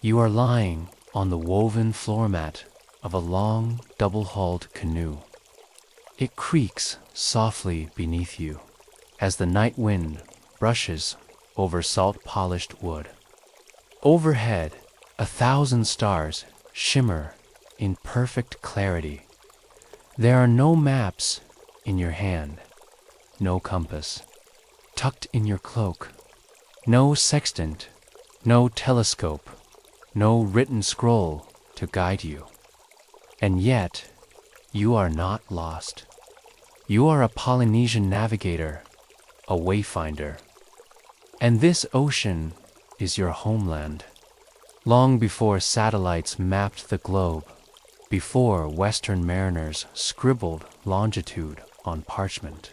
You are lying on the woven floor mat of a long, double-hulled canoe. It creaks softly beneath you as the night wind brushes over salt-polished wood. Overhead, 1,000 stars shimmer in perfect clarity. There are no maps in your hand, no compass tucked in your cloak, no sextant, no telescope, no written scroll to guide you. And yet, you are not lost. You are a Polynesian navigator, a wayfinder. And this ocean is your homeland. Long before satellites mapped the globe, before Western mariners scribbled longitude on parchment,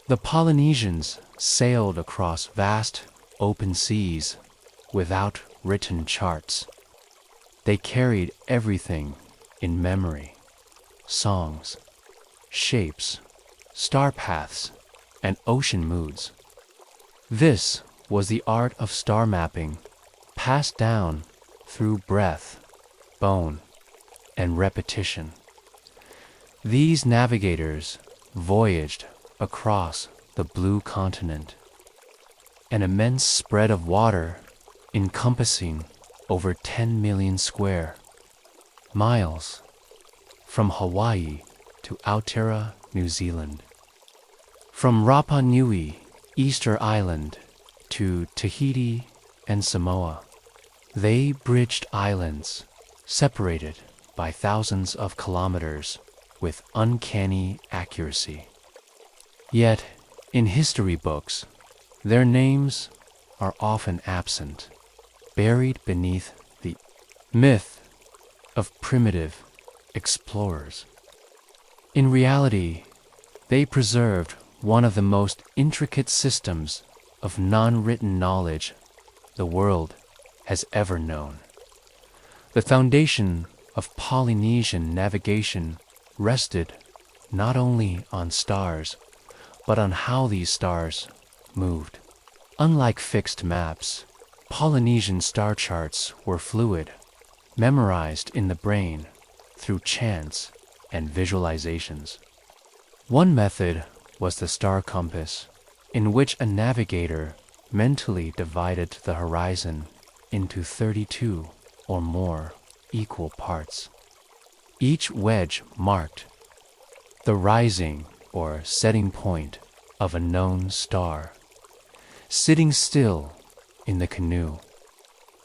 the Polynesians sailed across vast open seas without written charts. They carried everything in memory: songs, shapes, star paths, and ocean moods. This was the art of star mapping, passed down through breath, bone, and repetition. These navigators voyaged across the blue continent, an immense spread of water encompassing over 10 million square miles, from Hawaii to Aotearoa, New Zealand, from Rapa Nui, Easter Island, to Tahiti and Samoa. They bridged islands separated by thousands of kilometers with uncanny accuracy. Yet, in history books, their names are often absent, buried beneath the myth of primitive explorers. In reality, they preserved one of the most intricate systems of non-written knowledge the world has ever known. The foundation of Polynesian navigation rested not only on stars, but on how these stars moved. Unlike fixed maps, Polynesian star charts were fluid, memorized in the brain through chance and visualizations. One method was the star compass, in which a navigator mentally divided the horizon into 32 or more equal parts. Each wedge marked the rising or setting point of a known star. Sitting still in the canoe,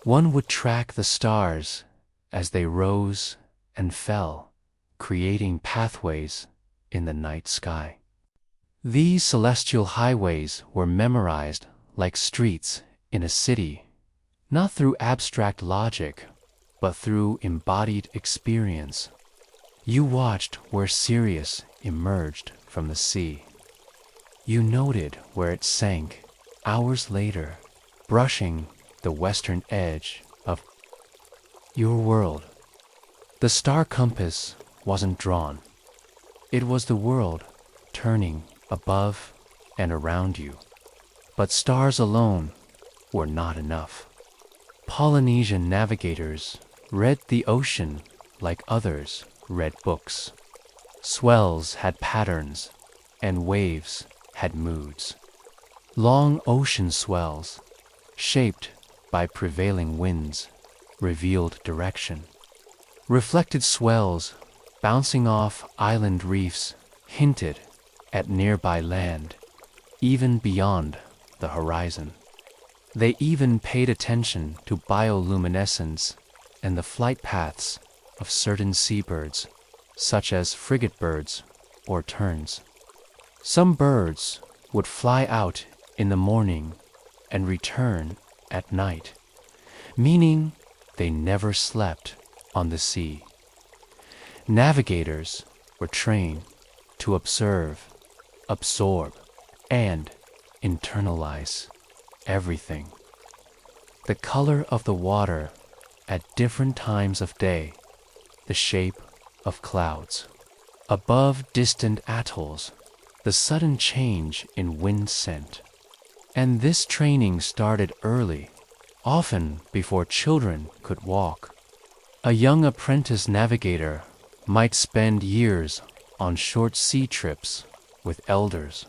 one would track the stars as they rose and fell, creating pathways in the night sky. These celestial highways were memorized like streets in a city, not through abstract logic, but through embodied experience. You watched where Sirius emerged from the sea. You noted where it sank hours later, brushing the western edge of your world. The star compass wasn't drawn. It was the world turning above and around you. But stars alone were not enough. Polynesian navigators read the ocean like others read books. Swells had patterns, and waves had moods. Long ocean swells, shaped by prevailing winds, revealed direction. Reflected swells, bouncing off island reefs, hinted at nearby land, even beyond the horizon. They even paid attention to bioluminescence and the flight paths of certain seabirds, such as frigate birds or terns. Some birds would fly out in the morning and return at night, meaning they never slept on the sea. Navigators were trained to observe, absorb, and internalize everything. The color of the water at different times of day, the shape of clouds. Above distant atolls, the sudden change in wind scent. And this training started early, often before children could walk. A young apprentice navigator might spend years on short sea trips with elders,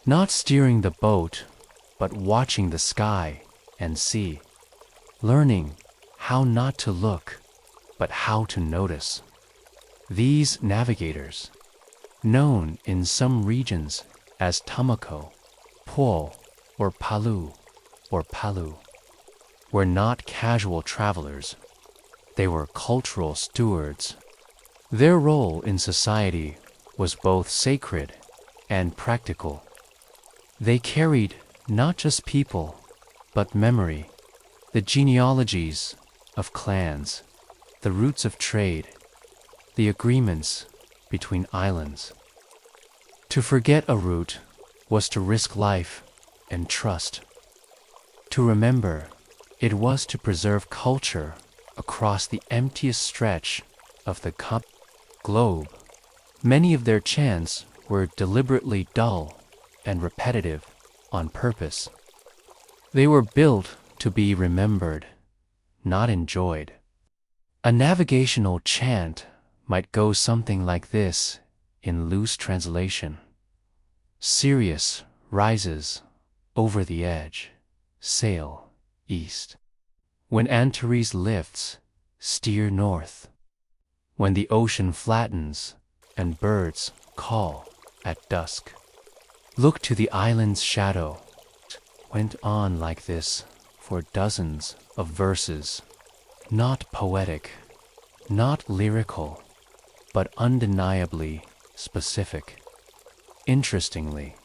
not steering the boat, but watching the sky and sea, learning how not to look, but how to notice. These navigators, known in some regions as Tamako, Po, or Palu, were not casual travelers. They were cultural stewards. Their role in society was both sacred and practical. They carried not just people, but memory, the genealogies of clans, the roots of trade, the agreements between islands. To forget a route was to risk life and trust. To remember, it was to preserve culture across the emptiest stretch of the globe. Many of their chants were deliberately dull and repetitive on purpose. They were built to be remembered, not enjoyed. A navigational chant might go something like this in loose translation. Sirius rises over the edge, sail east. When Antares lifts, steer north. When the ocean flattens and birds call at dusk, look to the island's shadow. Went on like this for dozens of verses, not poetic, not lyrical, but undeniably specific. Interestingly,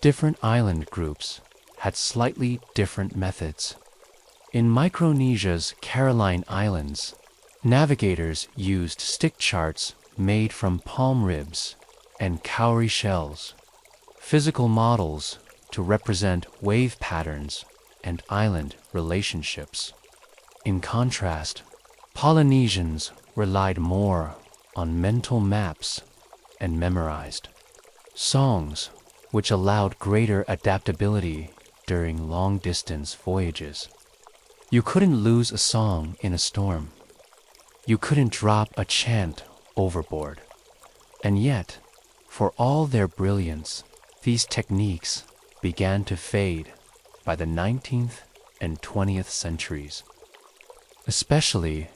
different island groups had slightly different methods. In Micronesia's Caroline Islands, navigators used stick charts made from palm ribs and cowrie shells, physical models to represent wave patterns and island relationships. In contrast, Polynesians relied more on mental maps and memorized songs, which allowed greater adaptability during long-distance voyages. You couldn't lose a song in a storm. You couldn't drop a chant overboard. And yet, for all their brilliance, these techniques began to fade by the 19th and 20th centuries, especially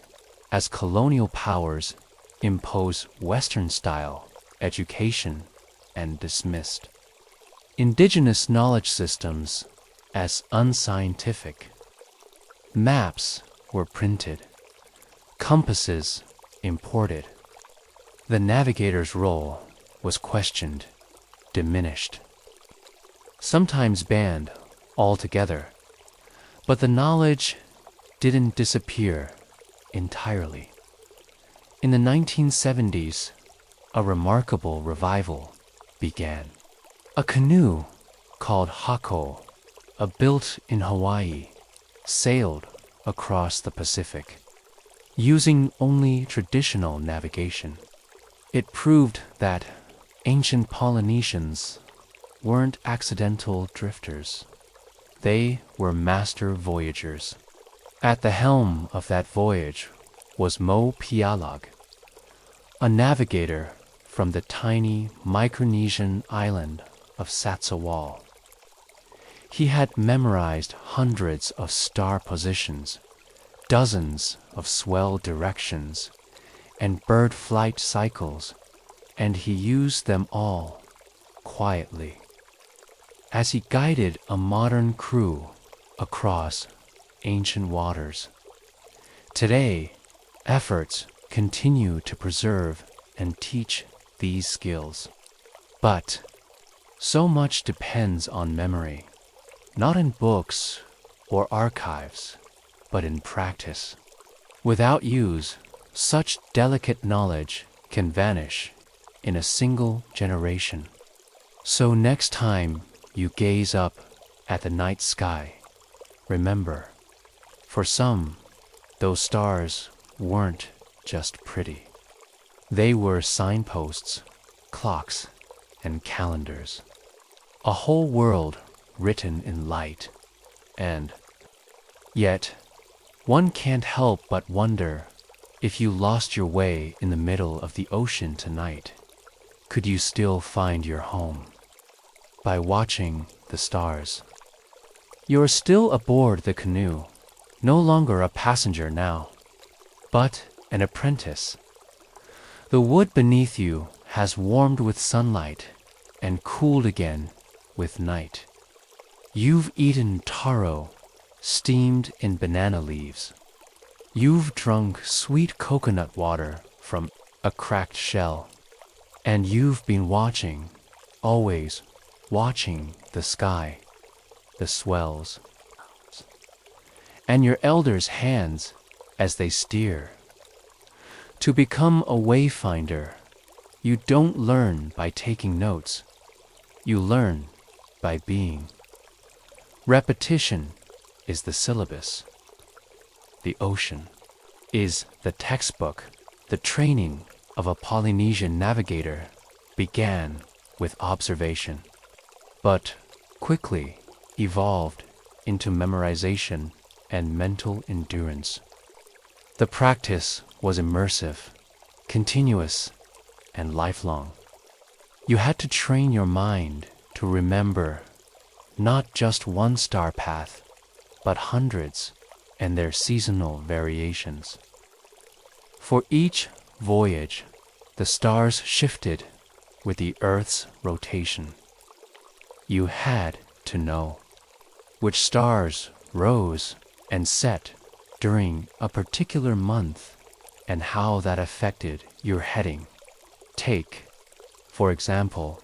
as colonial powers imposed Western-style education and dismissed indigenous knowledge systems as unscientific. Maps were printed, compasses imported. The navigator's role was questioned, diminished, sometimes banned altogether. But the knowledge didn't disappear entirely. In the 1970s, a remarkable revival began. A canoe called Hako, built in Hawaii, sailed across the Pacific, using only traditional navigation. It proved that ancient Polynesians weren't accidental drifters. They were master voyagers. At the helm of that voyage was Mo Pialag, a navigator from the tiny Micronesian island of Satsawal. He had memorized hundreds of star positions, dozens of swell directions, and bird flight cycles, and he used them all quietly as he guided a modern crew across ancient waters. Today, efforts continue to preserve and teach these skills. But so much depends on memory, not in books or archives, but in practice. Without use, such delicate knowledge can vanish in a single generation. So next time you gaze up at the night sky, remember, for some, those stars weren't just pretty. They were signposts, clocks, and calendars. A whole world written in light and Yet, one can't help but wonder, if you lost your way in the middle of the ocean tonight, could you still find your home? By watching the stars. You are still aboard the canoe, no longer a passenger now, but an apprentice. The wood beneath you has warmed with sunlight and cooled again with night. You've eaten taro, steamed in banana leaves. You've drunk sweet coconut water from a cracked shell. And you've been watching, always watching the sky, the swells, and your elders' hands as they steer. To become a wayfinder, you don't learn by taking notes, you learn by being. Repetition is the syllabus. The ocean is the textbook. The training of a Polynesian navigator began with observation, but quickly evolved into memorization and mental endurance. The practice was immersive, continuous, and lifelong. You had to train your mind to remember not just one star path, but hundreds and their seasonal variations. For each voyage, the stars shifted with the Earth's rotation. You had to know which stars rose and set during a particular month and how that affected your heading. Take, for example,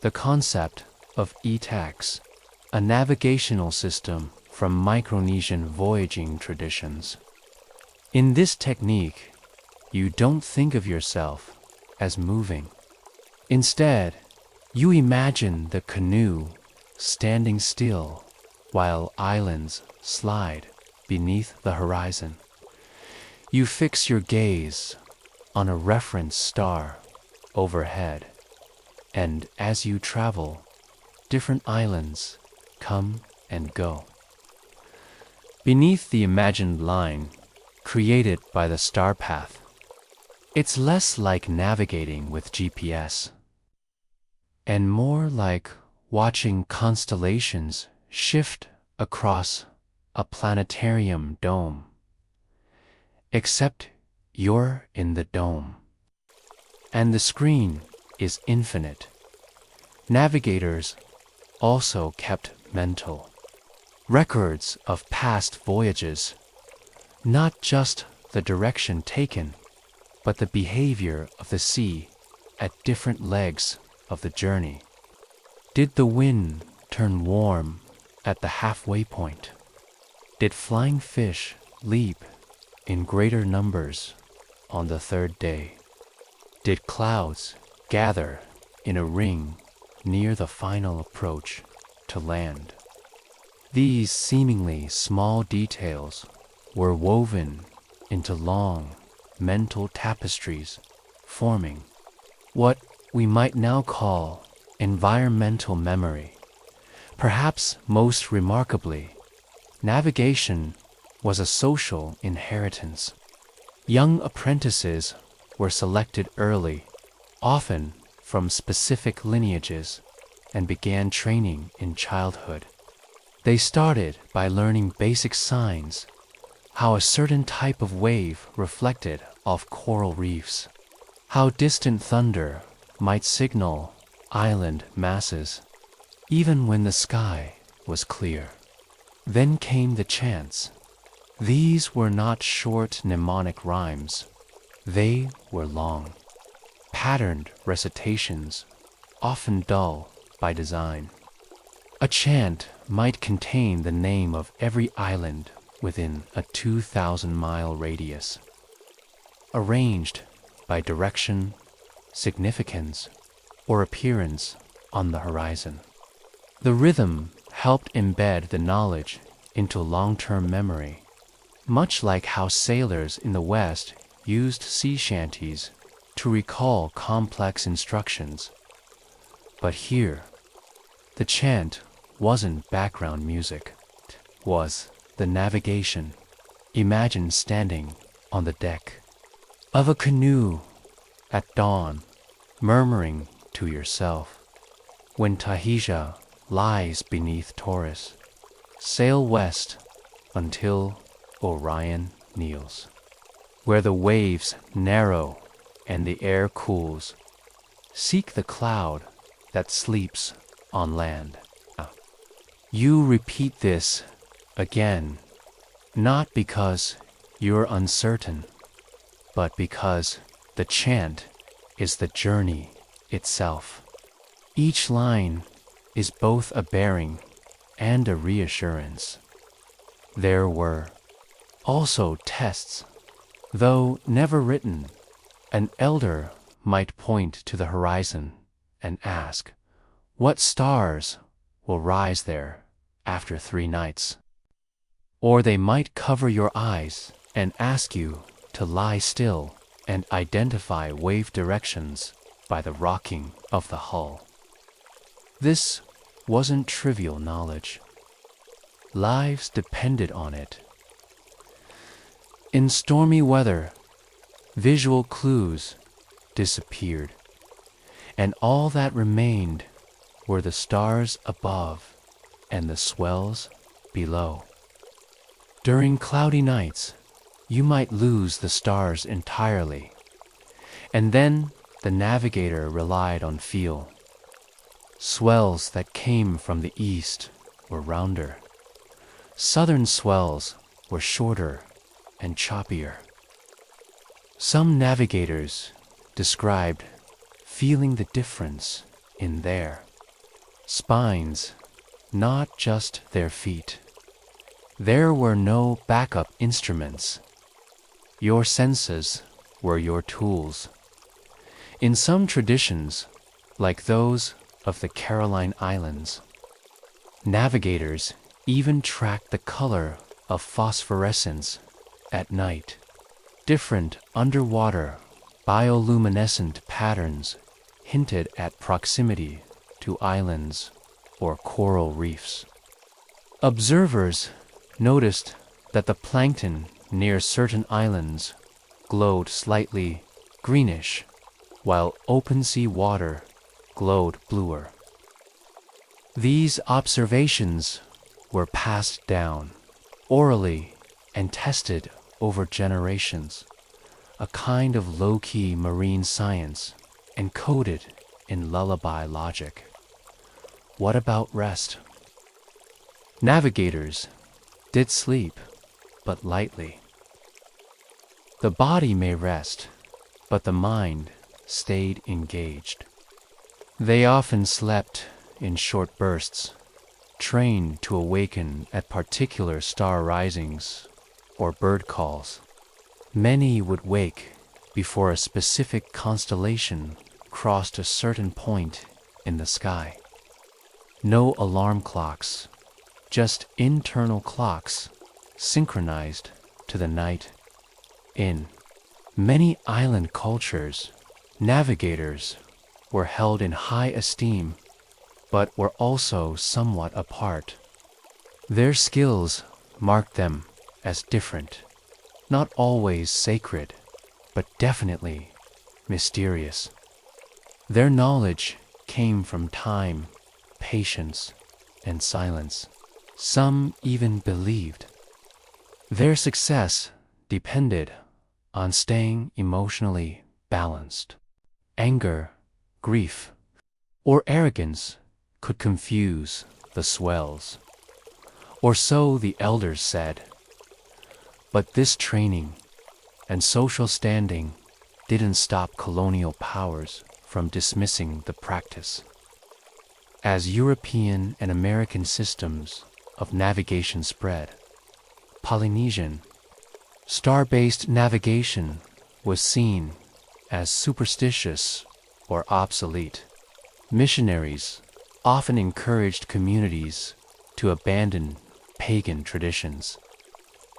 the concept of e-tax, a navigational system from Micronesian voyaging traditions. In this technique, you don't think of yourself as moving. Instead, you imagine the canoe standing still while islands slide beneath the horizon. You fix your gaze on a reference star overhead, and as you travel, different islands come and go. Beneath the imagined line created by the star path, it's less like navigating with GPS and more like watching constellations shift across a planetarium dome. Except you're in the dome, and the screen is infinite. Navigators also kept mental records of past voyages, not just the direction taken, but the behavior of the sea at different legs of the journey. Did the wind turn warm at the halfway point? Did flying fish leap in greater numbers on the third day? Did clouds gather in a ring near the final approach to land? These seemingly small details were woven into long mental tapestries, forming what we might now call environmental memory. Perhaps most remarkably, navigation was a social inheritance. Young apprentices were selected early, often from specific lineages, and began training in childhood. They started by learning basic signs, how a certain type of wave reflected off coral reefs, how distant thunder might signal island masses, even when the sky was clear. Then came the chants. These were not short mnemonic rhymes. They were long, patterned recitations, often dull by design. A chant might contain the name of every island within a 2,000-mile radius, arranged by direction, significance, or appearance on the horizon. The rhythm helped embed the knowledge into long-term memory, much like how sailors in the West used sea shanties to recall complex instructions. But here, the chant wasn't background music, it was the navigation, imagine standing on the deck of a canoe at dawn, murmuring to yourself, when Tahija lies beneath Taurus, sail west until Orion kneels, where the waves narrow and the air cools. Seek the cloud that sleeps on land. You repeat this again, not because you're uncertain, but because the chant is the journey itself. Each line is both a bearing and a reassurance. There were also tests, though never written. An elder might point to the horizon and ask, "What stars will rise there after 3 nights?" Or they might cover your eyes and ask you to lie still and identify wave directions by the rocking of the hull. This wasn't trivial knowledge. Lives depended on it. In stormy weather, visual clues disappeared, and all that remained were the stars above and the swells below. During cloudy nights, you might lose the stars entirely, and then the navigator relied on feel. Swells that came from the east were rounder. Southern swells were shorter and choppier. Some navigators described feeling the difference in their spines, not just their feet. There were no backup instruments. Your senses were your tools. In some traditions, like those of the Caroline Islands, navigators even tracked the color of phosphorescence at night. Different underwater bioluminescent patterns hinted at proximity to islands or coral reefs. Observers noticed that the plankton near certain islands glowed slightly greenish, while open sea water glowed bluer. These observations were passed down orally and tested over generations, a kind of low-key marine science encoded in lullaby logic. What about rest? Navigators did sleep, but lightly. The body may rest, but the mind stayed engaged. They often slept in short bursts, trained to awaken at particular star risings or bird calls. Many would wake before a specific constellation crossed a certain point in the sky. No alarm clocks, just internal clocks synchronized to the night. In many island cultures, navigators were held in high esteem, but were also somewhat apart. Their skills marked them as different, not always sacred, but definitely mysterious. Their knowledge came from time, patience, and silence. Some even believed their success depended on staying emotionally balanced. Anger, grief, or arrogance could confuse the swells, or so the elders said. But this training and social standing didn't stop colonial powers from dismissing the practice. As European and American systems of navigation spread, Polynesian, star-based navigation was seen as superstitious or obsolete. Missionaries often encouraged communities to abandon pagan traditions.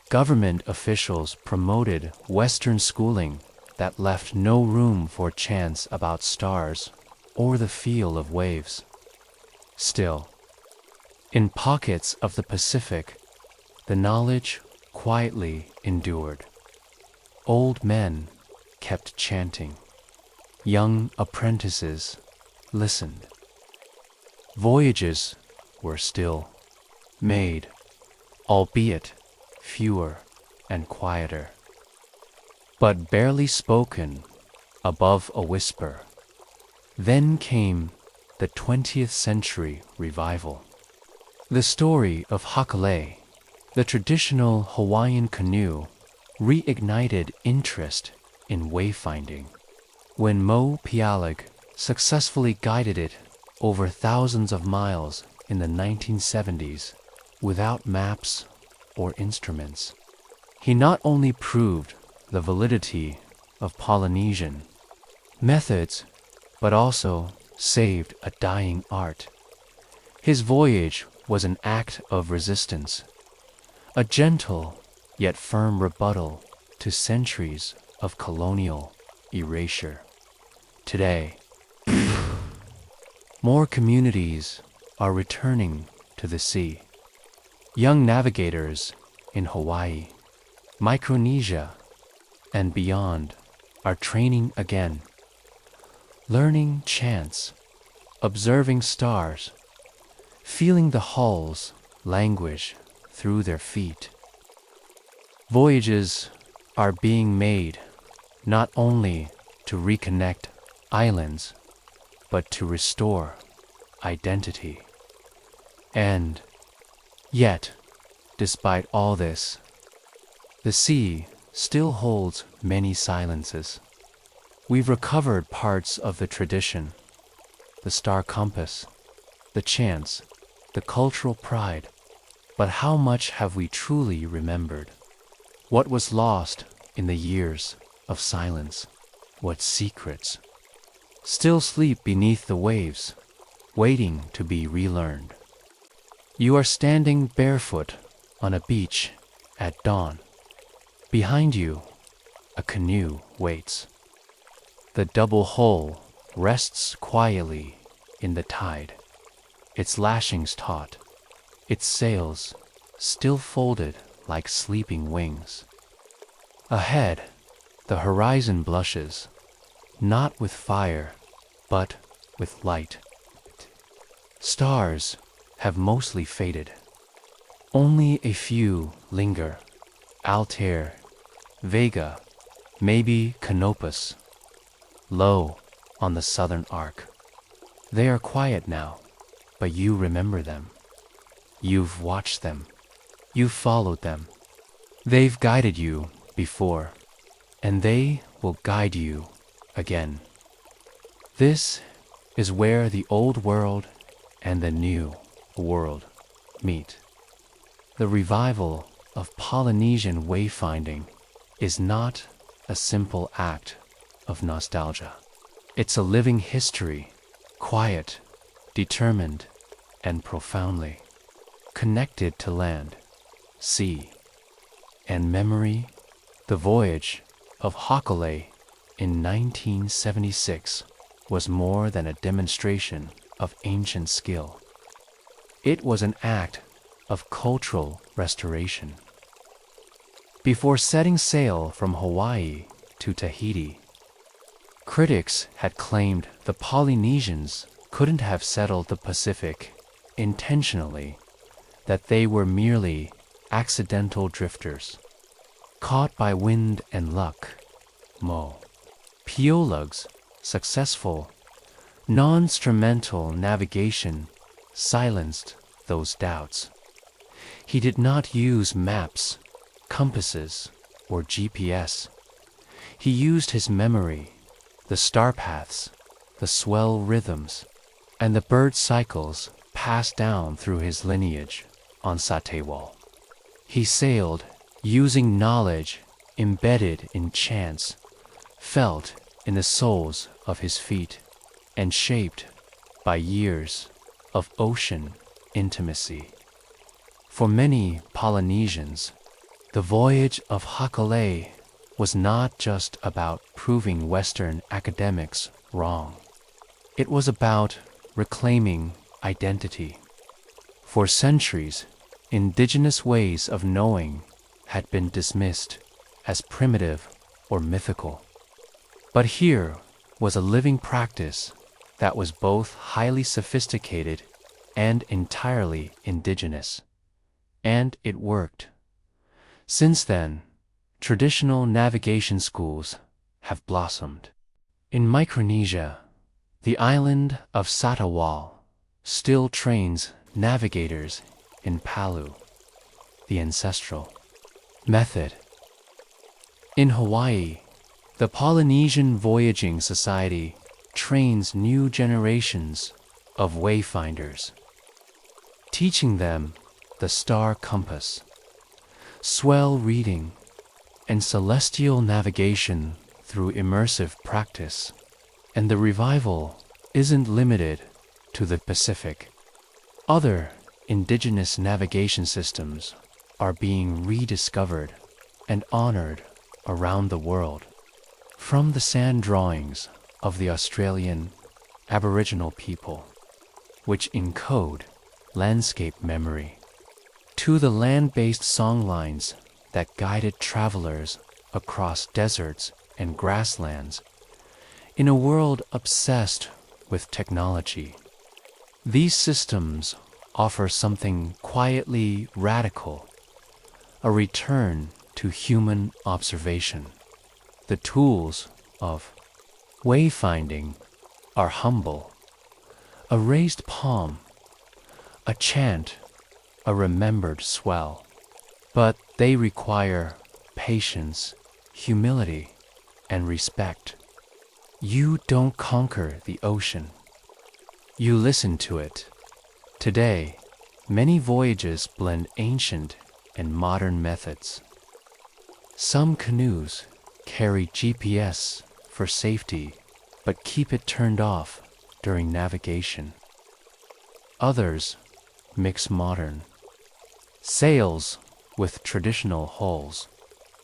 Government officials promoted Western schooling that left no room for chants about stars or the feel of waves. Still, in pockets of the Pacific, the knowledge quietly endured. Old men kept chanting. Young apprentices listened. Voyages were still made, albeit fewer and quieter, but barely spoken above a whisper. Then came the 20th century revival. The story of Hakale, the traditional Hawaiian canoe, reignited interest in wayfinding. When Mo Pialig successfully guided it over thousands of miles in the 1970s without maps or instruments, he not only proved the validity of Polynesian methods, but also saved a dying art. His voyage was an act of resistance, a gentle yet firm rebuttal to centuries of colonial erasure. Today, more communities are returning to the sea. Young navigators in Hawaii, Micronesia, and beyond are training again, learning chants, observing stars, feeling the hulls languish through their feet. Voyages are being made not only to reconnect islands, but to restore identity. And yet, despite all this, the sea still holds many silences. We've recovered parts of the tradition, the star compass, the chants, the cultural pride, but how much have we truly remembered? What was lost in the years of silence? What secrets still sleep beneath the waves, waiting to be relearned? You are standing barefoot on a beach at dawn. Behind you, a canoe waits. The double hull rests quietly in the tide, its lashings taut, its sails still folded like sleeping wings. Ahead, the horizon blushes, not with fire, but with light. Stars have mostly faded. Only a few linger, Altair, Vega, maybe Canopus, low on the southern arc. They are quiet now, but you remember them. You've watched them. You've followed them. They've guided you before, and they will guide you again. This is where the old world and the new world meet. The revival of Polynesian wayfinding is not a simple act of nostalgia. It's a living history, quiet, determined, and profoundly connected to land, sea, and memory. The voyage of Hakale in 1976 was more than a demonstration of ancient skill. It was an act of cultural restoration. Before setting sail from Hawaii to Tahiti, critics had claimed the Polynesians couldn't have settled the Pacific intentionally, that they were merely accidental drifters, caught by wind and luck. Mo Pialig's successful, non-instrumental navigation silenced those doubts. He did not use maps, compasses, or GPS. He used his memory, the star paths, the swell rhythms, and the bird cycles passed down through his lineage on Satewal. He sailed using knowledge embedded in chance, felt in the soles of his feet, and shaped by years of ocean intimacy. For many Polynesians, the voyage of Hakale was not just about proving Western academics wrong. It was about reclaiming identity. For centuries, indigenous ways of knowing had been dismissed as primitive or mythical. But here was a living practice that was both highly sophisticated and entirely indigenous. And it worked. Since then, traditional navigation schools have blossomed. In Micronesia, the island of Satawal still trains navigators in Palu, the ancestral method. In Hawaii, the Polynesian Voyaging Society trains new generations of wayfinders, teaching them the star compass, swell reading, and celestial navigation through immersive practice. And the revival isn't limited to the Pacific. Other indigenous navigation systems are being rediscovered and honored around the world. From the sand drawings of the Australian Aboriginal people, which encode landscape memory, to the land-based songlines that guided travelers across deserts and grasslands in a world obsessed with technology. These systems offer something quietly radical, a return to human observation. The tools of wayfinding are humble: a raised palm, a chant, a remembered swell. But they require patience, humility, and respect. You don't conquer the ocean. You listen to it. Today, many voyages blend ancient and modern methods. Some canoes carry GPS for safety, but keep it turned off during navigation. Others mix modern sails with traditional hulls,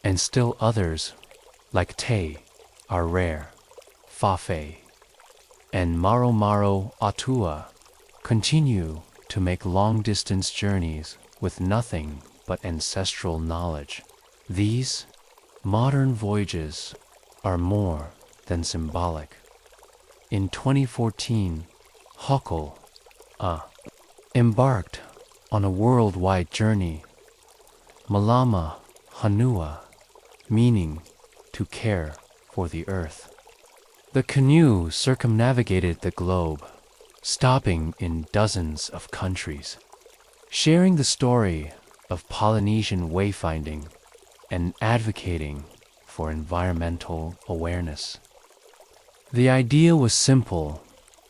and still others, like Te, are rare. Fafe and Maro Maro Atua continue to make long-distance journeys with nothing but ancestral knowledge. These modern voyages are more than symbolic. In 2014, Hokul embarked on a worldwide journey, Malama Hanua, meaning to care for the earth. The canoe circumnavigated the globe, stopping in dozens of countries, sharing the story of Polynesian wayfinding and advocating for environmental awareness. The idea was simple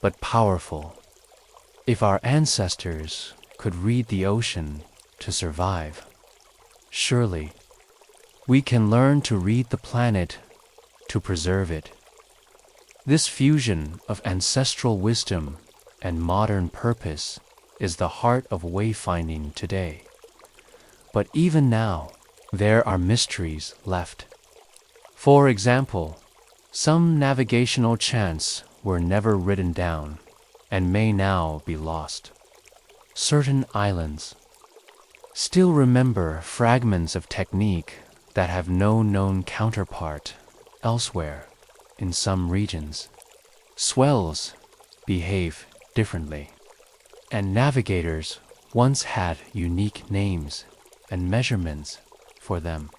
but powerful. If our ancestors could read the ocean to survive, surely we can learn to read the planet to preserve it. This fusion of ancestral wisdom and modern purpose is the heart of wayfinding today. But even now, there are mysteries left. For example, some navigational chants were never written down and may now be lost. Certain islands still remember fragments of technique that have no known counterpart elsewhere. In some regions, swells behave differently, and navigators once had unique names and measurements for them,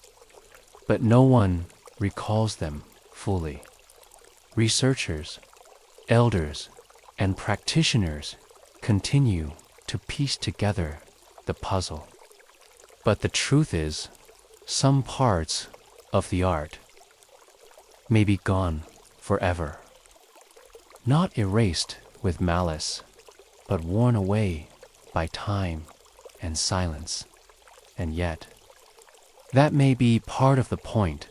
but no one recalls them fully. Researchers, elders, and practitioners continue to piece together the puzzle. But the truth is, some parts of the art may be gone forever, not erased with malice, but worn away by time and silence. And yet, that may be part of the point.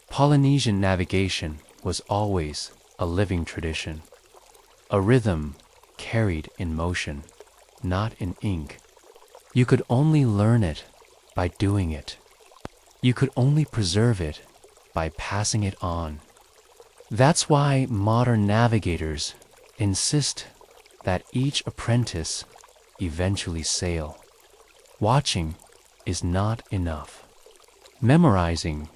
Polynesian navigation was always a living tradition, a rhythm carried in motion, not in ink. You could only learn it by doing it. You could only preserve it by passing it on. That's why modern navigators insist that each apprentice eventually sail. Watching is not enough. Memorizing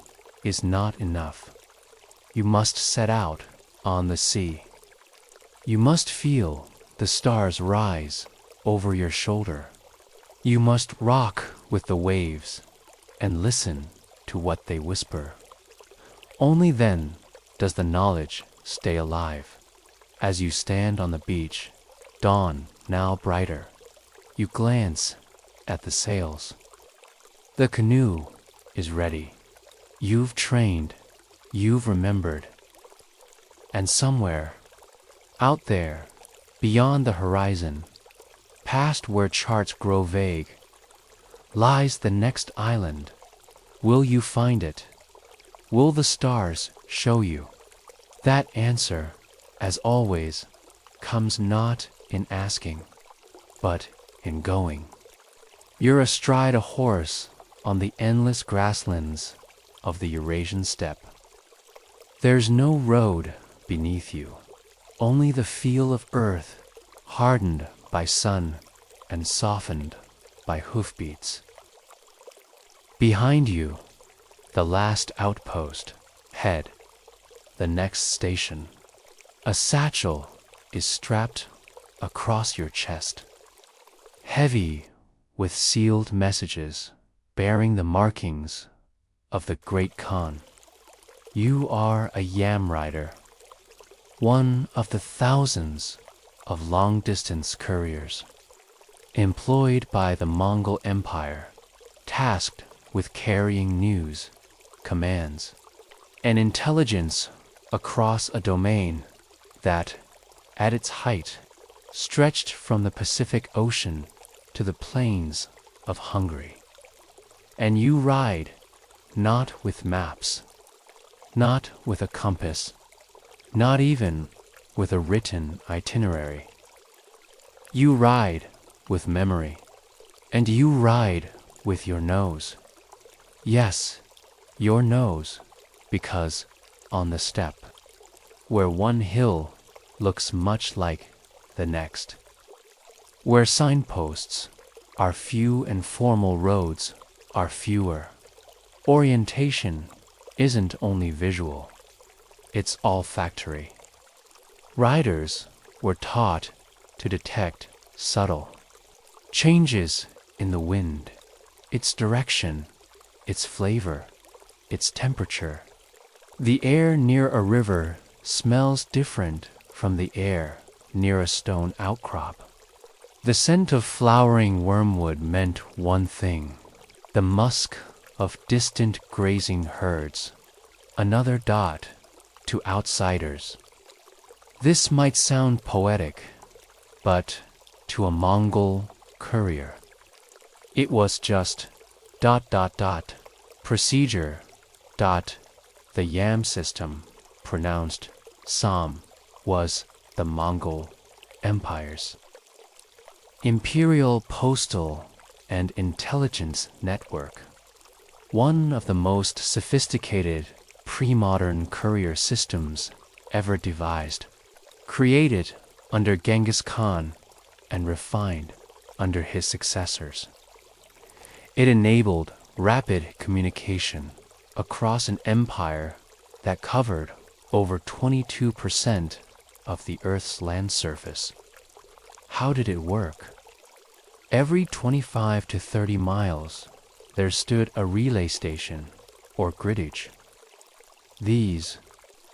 is not enough. You must set out on the sea. You must feel the stars rise over your shoulder. You must rock with the waves and listen to what they whisper. Only then does the knowledge stay alive. As you stand on the beach, dawn now brighter, you glance at the sails. The canoe is ready. You've trained, you've remembered. And somewhere, out there, beyond the horizon, past where charts grow vague, lies the next island. Will you find it? Will the stars show you? That answer, as always, comes not in asking, but in going. You're astride a horse on the endless grasslands of the Eurasian steppe. There's no road beneath you, only the feel of earth hardened by sun and softened by hoofbeats. Behind you, the last outpost, head, the next station. A satchel is strapped across your chest, heavy with sealed messages bearing the markings of the Great Khan. You are a yam rider, one of the thousands of long-distance couriers, employed by the Mongol Empire, tasked with carrying news, commands, and intelligence across a domain that, at its height, stretched from the Pacific Ocean to the plains of Hungary. And you ride not with maps, not with a compass, not even with a written itinerary. You ride with memory, and you ride with your nose. Yes, your nose, because on the steppe, where one hill looks much like the next, where signposts are few and formal roads are fewer, orientation isn't only visual, it's olfactory. Riders were taught to detect subtle changes in the wind, its direction, its flavor, its temperature. The air near a river smells different from the air near a stone outcrop. The scent of flowering wormwood meant one thing, the musk of distant grazing herds, another dot to outsiders. This might sound poetic, but to a Mongol courier, it was just ... procedure ... The yam system, pronounced Sam, was the Mongol Empire's imperial postal and intelligence network, one of the most sophisticated pre-modern courier systems ever devised, created under Genghis Khan and refined under his successors. It enabled rapid communication across an empire that covered over 22% of the Earth's land surface. How did it work? Every 25 to 30 miles, there stood a relay station or griddage. These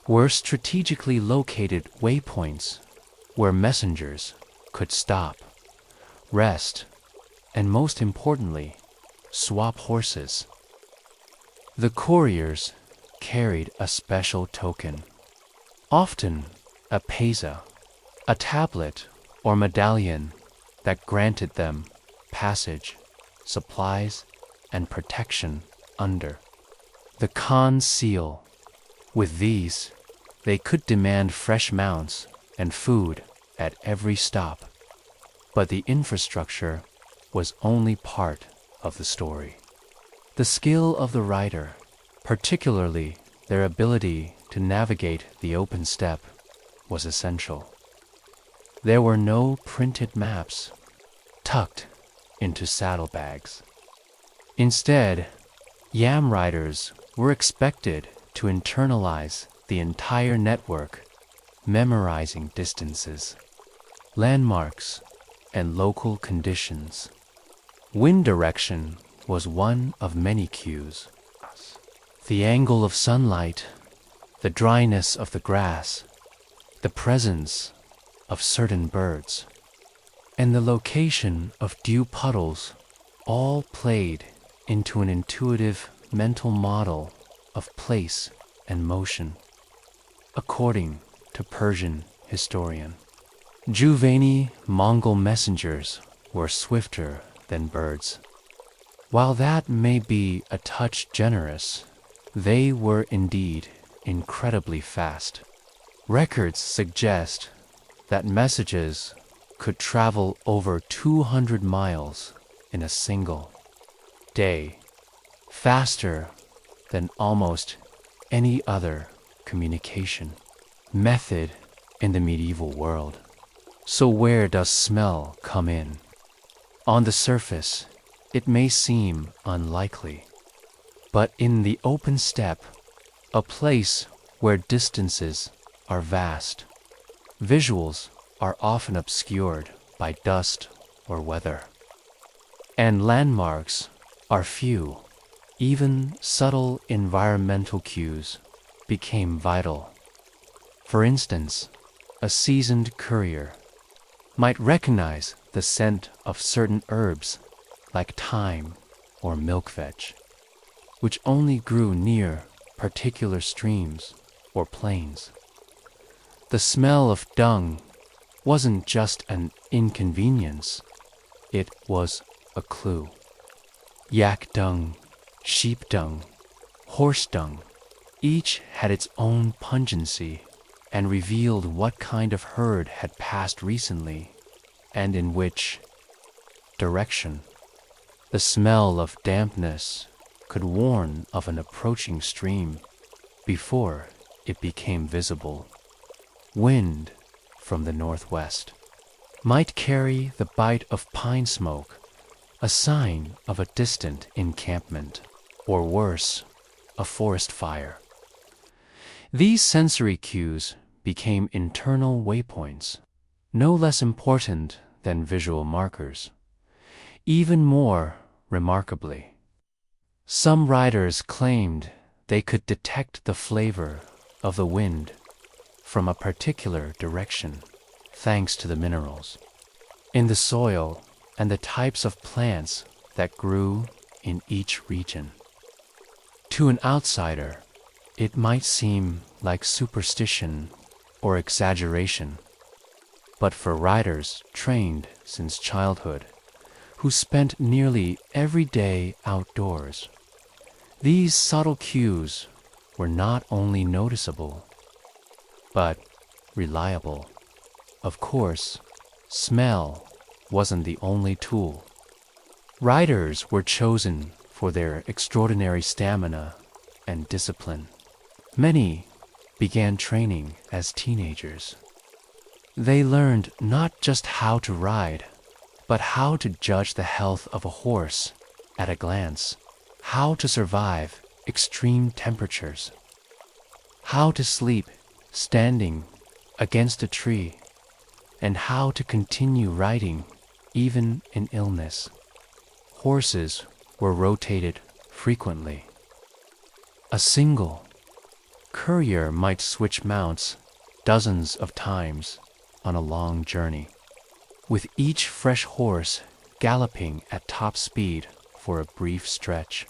were strategically located waypoints where messengers could stop, rest, and most importantly, swap horses. The couriers carried a special token, often a pesa, a tablet or medallion that granted them passage, supplies, and protection under the Khan's seal. With these, they could demand fresh mounts and food at every stop, but the infrastructure was only part of the story. The skill of the rider, particularly their ability to navigate the open steppe, was essential. There were no printed maps. Tucked into saddlebags. Instead, yam riders were expected to internalize the entire network, memorizing distances, landmarks, and local conditions. Wind direction was one of many cues. The angle of sunlight, the dryness of the grass, the presence of certain birds, and the location of dew puddles all played into an intuitive mental model of place and motion, according to Persian historian. Juvayni Mongol messengers were swifter than birds. While that may be a touch generous, they were indeed incredibly fast. Records suggest that messages could travel over 200 miles in a single day, faster than almost any other communication method in the medieval world. So where does smell come in? On the surface, it may seem unlikely, but in the open steppe, a place where distances are vast, visuals are often obscured by dust or weather, and landmarks are few. Even subtle environmental cues became vital. For instance, a seasoned courier might recognize the scent of certain herbs like thyme or milkvetch, which only grew near particular streams or plains. The smell of dung wasn't just an inconvenience, it was a clue. Yak dung, sheep dung, horse dung, each had its own pungency and revealed what kind of herd had passed recently and in which direction. The smell of dampness could warn of an approaching stream before it became visible. Wind from the northwest might carry the bite of pine smoke, a sign of a distant encampment, or worse, a forest fire. These sensory cues became internal waypoints, no less important than visual markers. Even more remarkably, some writers claimed they could detect the flavor of the wind from a particular direction, thanks to the minerals in the soil and the types of plants that grew in each region. To an outsider, it might seem like superstition or exaggeration, but for writers trained since childhood, who spent nearly every day outdoors, these subtle cues were not only noticeable, but reliable. Of course, smell wasn't the only tool. Writers were chosen for their extraordinary stamina and discipline. Many began training as teenagers. They learned not just how to ride, but how to judge the health of a horse at a glance, how to survive extreme temperatures, how to sleep standing against a tree, and how to continue riding even in illness. Horses were rotated frequently. A single courier might switch mounts dozens of times on a long journey, with each fresh horse galloping at top speed for a brief stretch.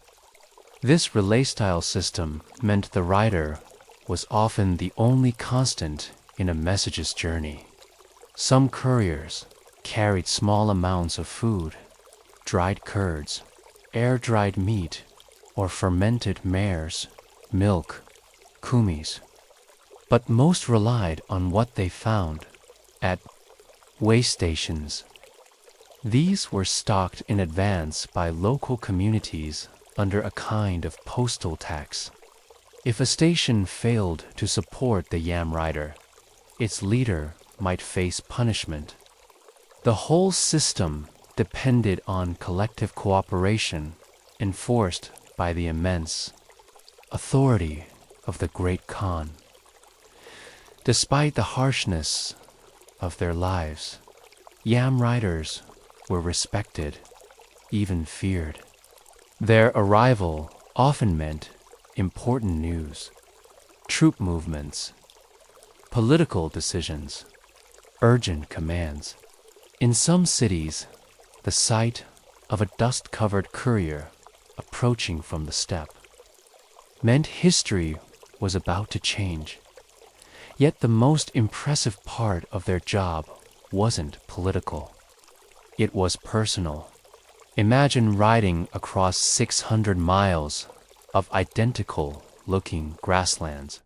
This relay-style system meant the rider was often the only constant in a message's journey. Some couriers carried small amounts of food, dried curds, air-dried meat, or fermented mare's milk, kumis, but most relied on what they found at way stations. These were stocked in advance by local communities under a kind of postal tax. If a station failed to support the yam rider, its leader might face punishment. The whole system depended on collective cooperation enforced by the immense authority of the great Khan. Despite the harshness of their lives, yam riders were respected, even feared. Their arrival often meant important news, troop movements, political decisions, urgent commands. In some cities, the sight of a dust-covered courier approaching from the steppe meant history was about to change. Yet the most impressive part of their job wasn't political. It was personal. Imagine riding across 600 miles of identical-looking grasslands.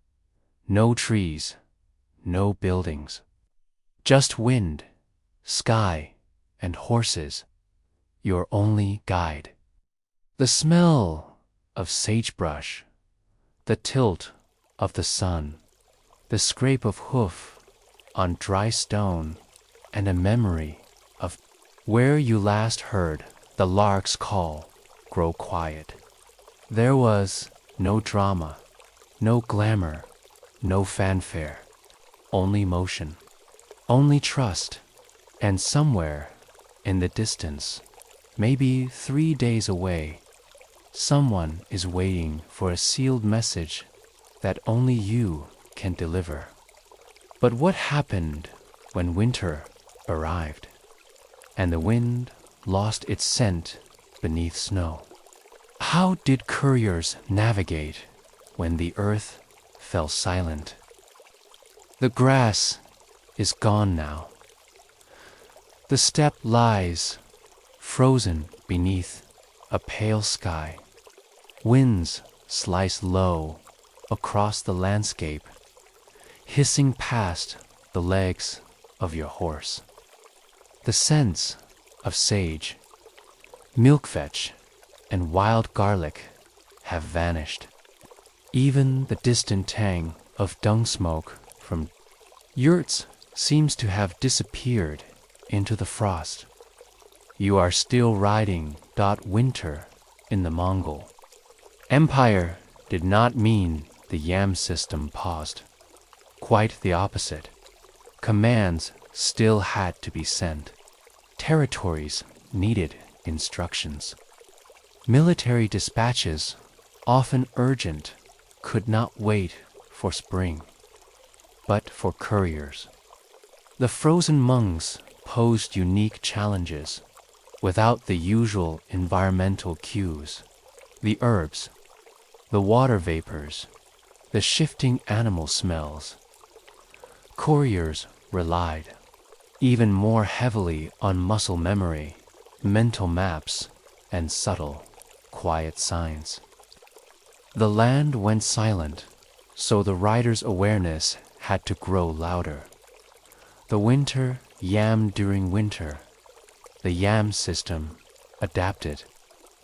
No trees, no buildings. Just wind, sky, and horses, your only guide. The smell of sagebrush, the tilt of the sun, the scrape of hoof on dry stone, and a memory of where you last heard the lark's call grow quiet. There was no drama, no glamour, no fanfare, only motion, only trust, and somewhere in the distance, maybe 3 days away, someone is waiting for a sealed message that only you can deliver. But what happened when winter arrived and the wind lost its scent beneath snow? How did couriers navigate when the earth fell silent? The grass is gone now. The steppe lies frozen beneath a pale sky. Winds slice low across the landscape, hissing past the legs of your horse. The scents of sage, milkvetch, and wild garlic have vanished. Even the distant tang of dung smoke from yurts seems to have disappeared into the frost. You are still riding winter in the Mongol. Empire did not mean the yam system paused. Quite the opposite. Commands still had to be sent. Territories needed instructions. Military dispatches, often urgent, could not wait for spring, but for couriers. The frozen monks posed unique challenges without the usual environmental cues. The herbs, the water vapors, the shifting animal smells. Couriers relied even more heavily on muscle memory, mental maps, and subtle, quiet signs. The land went silent, so the rider's awareness had to grow louder. The winter yam during winter. The yam system adapted.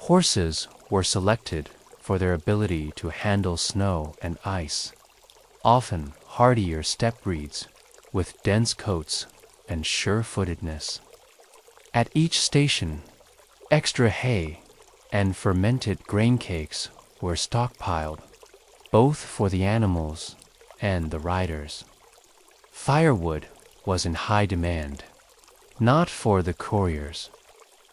Horses were selected for their ability to handle snow and ice, often hardier steppe breeds with dense coats and sure-footedness. At each station, extra hay and fermented grain cakes were stockpiled, both for the animals and the riders. Firewood was in high demand, not for the couriers,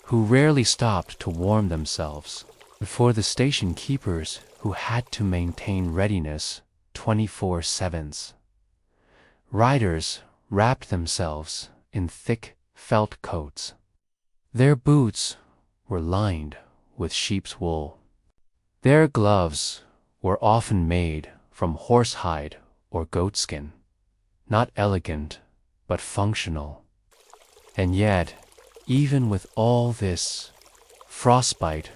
who rarely stopped to warm themselves, but for the station keepers who had to maintain readiness 24/7. Riders wrapped themselves in thick felt coats. Their boots were lined with sheep's wool. Their gloves were often made from horsehide or goatskin, not elegant but functional. And yet, even with all this, frostbite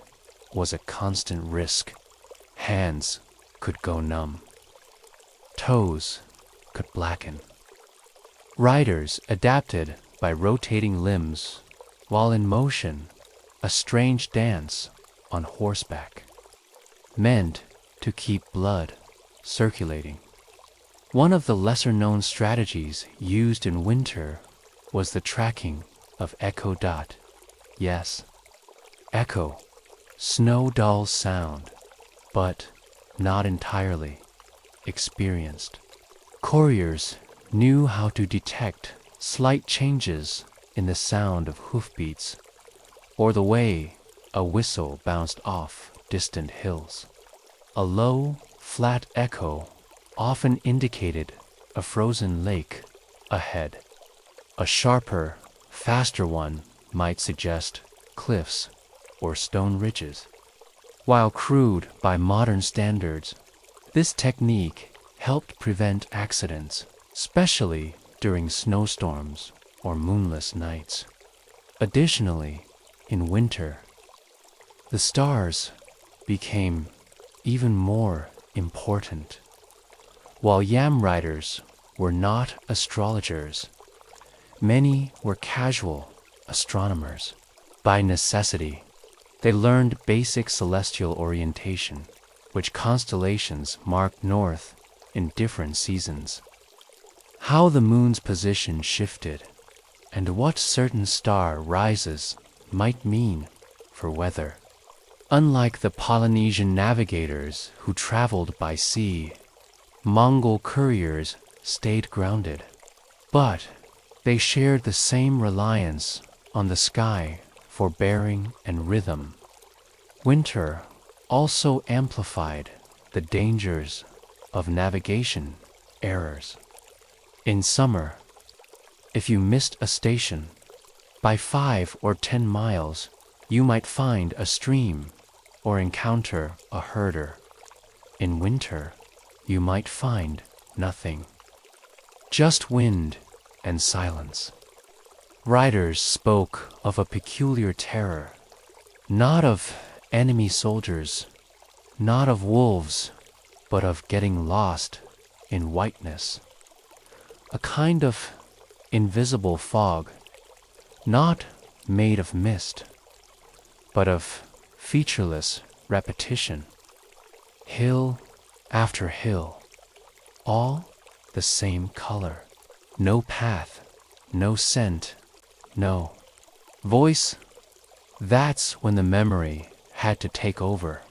was a constant risk. Hands could go numb. Toes could blacken. Riders adapted by rotating limbs while in motion, a strange dance on horseback, meant to keep blood circulating. One of the lesser-known strategies used in winter was the tracking of echo dot, Yes, echo, snow dull sound, but not entirely experienced. Couriers knew how to detect slight changes in the sound of hoofbeats or the way a whistle bounced off distant hills. A low, flat echo often indicated a frozen lake ahead. A sharper, faster one might suggest cliffs or stone ridges. While crude by modern standards, this technique helped prevent accidents, especially during snowstorms or moonless nights. Additionally, in winter, the stars became even more important. While yam riders were not astrologers, many were casual astronomers. By necessity, they learned basic celestial orientation, which constellations marked north in different seasons. How the moon's position shifted, and what certain star rises might mean for weather. Unlike the Polynesian navigators who traveled by sea, Mongol couriers stayed grounded. But they shared the same reliance on the sky for bearing and rhythm. Winter also amplified the dangers of navigation errors. In summer, if you missed a station by 5 or 10 miles, you might find a stream or encounter a herder. In winter, you might find nothing. Just wind and silence. Riders spoke of a peculiar terror, not of enemy soldiers, not of wolves, but of getting lost in whiteness. A kind of invisible fog, not made of mist, but of featureless repetition. Hill after hill, all the same color. No path, no scent, no voice. That's when the memory had to take over.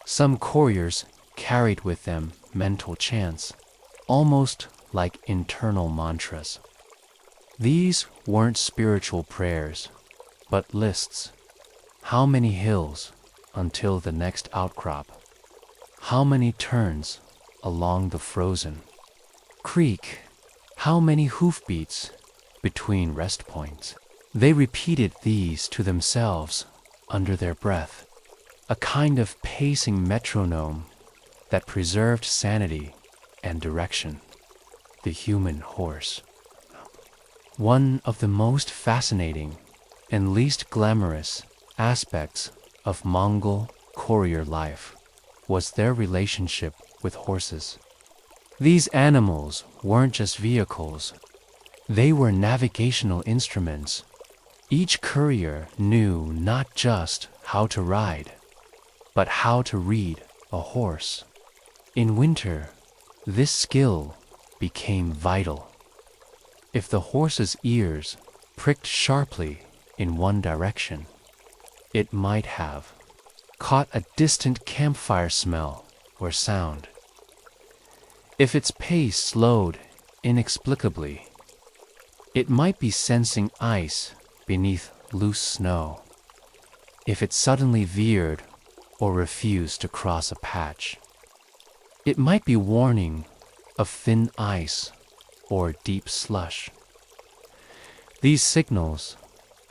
Some couriers carried with them mental chants, almost like internal mantras. These weren't spiritual prayers, but lists. How many hills until the next outcrop? How many turns along the frozen creek? How many hoofbeats between rest points? They repeated these to themselves under their breath, a kind of pacing metronome that preserved sanity and direction. The human horse. One of the most fascinating and least glamorous aspects of Mongol courier life was their relationship with horses. These animals weren't just vehicles, they were navigational instruments. Each courier knew not just how to ride, but how to read a horse. In winter, this skill became vital. If the horse's ears pricked sharply in one direction, it might have caught a distant campfire smell or sound. If its pace slowed inexplicably, it might be sensing ice beneath loose snow. If it suddenly veered or refused to cross a patch, it might be warning of thin ice or deep slush. These signals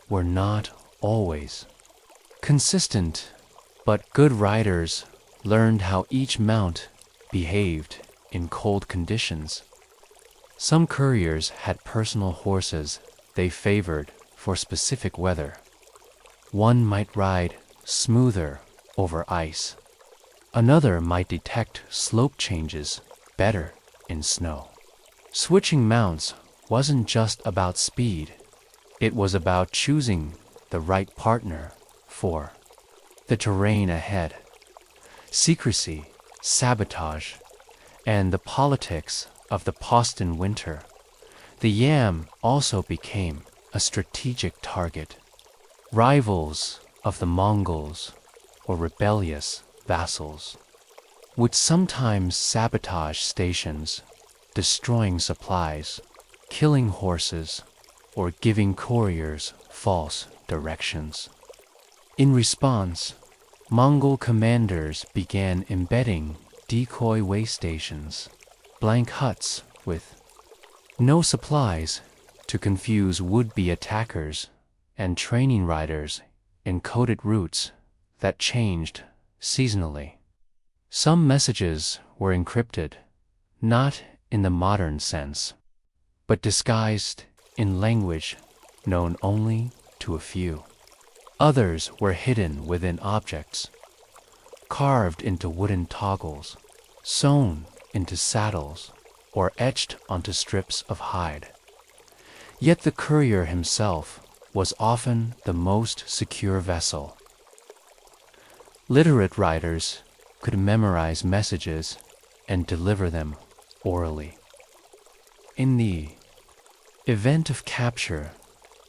were not always consistent, but good riders learned how each mount behaved in cold conditions. Some couriers had personal horses they favored for specific weather. One might ride smoother over ice. Another might detect slope changes better in snow. Switching mounts wasn't just about speed, it was about choosing the right partner for the terrain ahead. Secrecy, sabotage, and the politics of the Poston winter. The yam also became a strategic target. rivals of the Mongols or rebellious vassals, would sometimes sabotage stations, destroying supplies, killing horses, or giving couriers false directions. In response, Mongol commanders began embedding decoy way stations, blank huts with no supplies to confuse would-be attackers, and training riders in coded routes that changed seasonally. Some messages were encrypted, not in the modern sense, but disguised in language known only to a few. Others were hidden within objects, carved into wooden toggles, sewn into saddles, or etched onto strips of hide. Yet the courier himself was often the most secure vessel. Literate writers could memorize messages and deliver them orally. In the event of capture,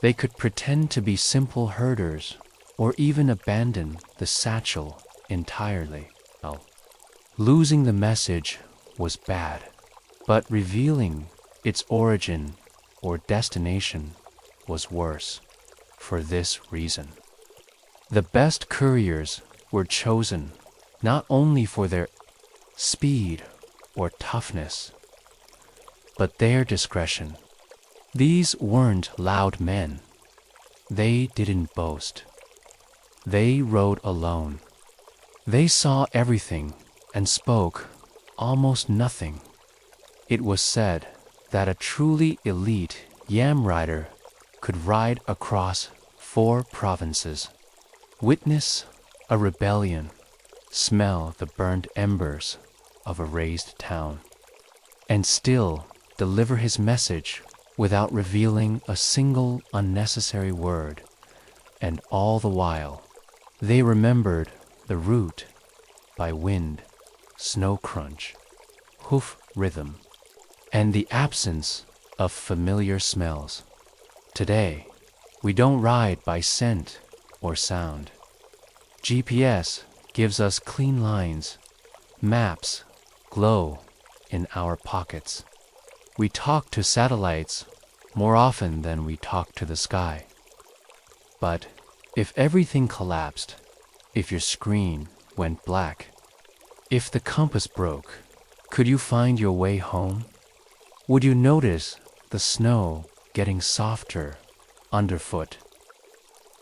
they could pretend to be simple herders or even abandon the satchel entirely. Losing the message was bad, but revealing its origin or destination was worse for this reason. The best couriers were chosen not only for their speed or toughness, but their discretion. These weren't loud men. They didn't boast. They rode alone. They saw everything and spoke almost nothing. It was said that a truly elite yam rider could ride across 4 provinces, witness a rebellion, smell the burnt embers of a razed town, and still deliver his message without revealing a single unnecessary word. And all the while, they remembered the route by wind, snow crunch, hoof rhythm, and the absence of familiar smells. Today, we don't ride by scent or sound. GPS gives us clean lines. Maps glow in our pockets. We talk to satellites more often than we talk to the sky. But if everything collapsed, if your screen went black, if the compass broke, could you find your way home? Would you notice the snow getting softer underfoot?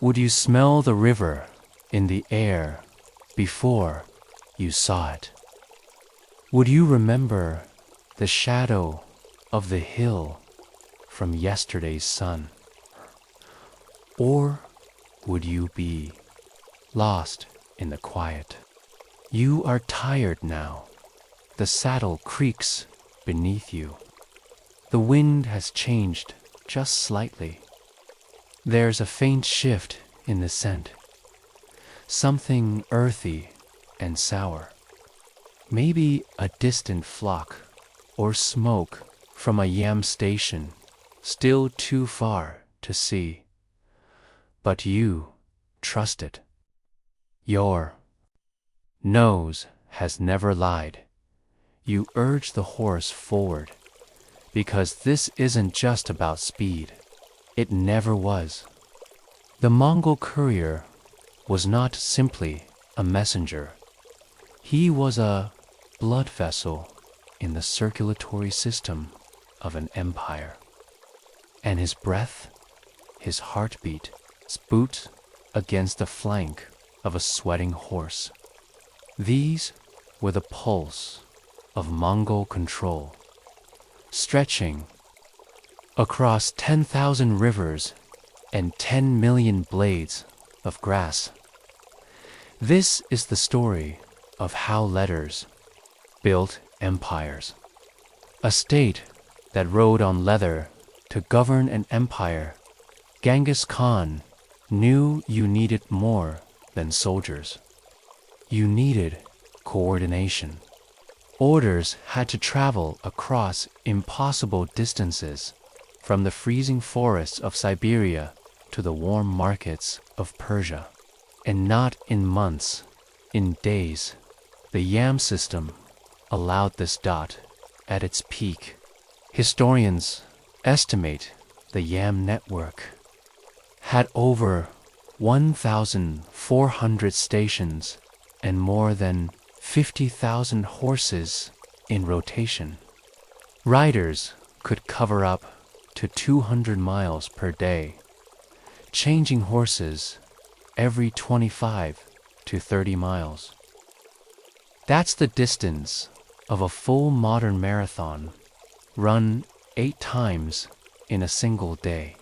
Would you smell the river in the air before you saw it? Would you remember the shadow of the hill from yesterday's sun? Or would you be lost in the quiet? You are tired now. The saddle creaks beneath you. The wind has changed just slightly. There's a faint shift in the scent, something earthy and sour. Maybe a distant flock or smoke from a yam station, still too far to see. But you trust it. Your nose has never lied. You urge the horse forward, because this isn't just about speed. It never was. The Mongol courier was not simply a messenger. He was a blood vessel in the circulatory system of an empire. And his breath, his heartbeat, spooked against the flank of a sweating horse. These were the pulse of Mongol control, stretching across 10,000 rivers and 10 million blades of grass. This is the story of how letters built empires. A state that rode on leather to govern an empire. Genghis Khan knew you needed more than soldiers. You needed coordination. Orders had to travel across impossible distances, from the freezing forests of Siberia to the warm markets of Persia. And not in months, in days, the yam system allowed this dot at its peak. Historians estimate the yam network had over 1,400 stations and more than 50,000 horses in rotation. Riders could cover up to 200 miles per day, changing horses every 25 to 30 miles. That's the distance of a full modern marathon run 8 times in a single day.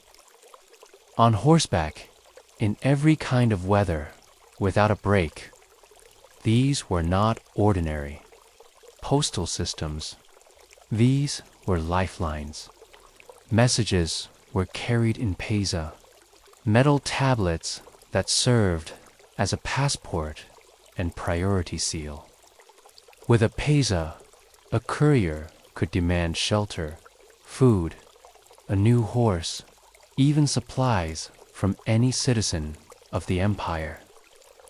On horseback, in every kind of weather, without a break. These were not ordinary postal systems. These were lifelines. Messages were carried in pesa, metal tablets that served as a passport and priority seal. With a pesa, a courier could demand shelter, food, a new horse, even supplies from any citizen of the empire.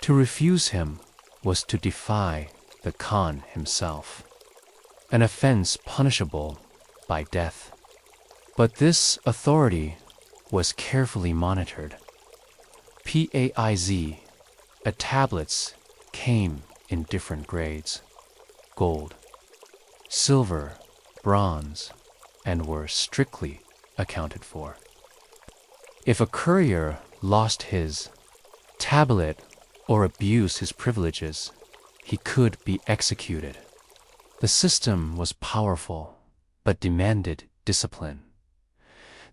To refuse him was to defy the Khan himself, an offense punishable by death. But this authority was carefully monitored. PAIZ, tablets came in different grades: gold, silver, bronze, and were strictly accounted for. If a courier lost his tablet or abused his privileges, he could be executed. The system was powerful, but demanded discipline.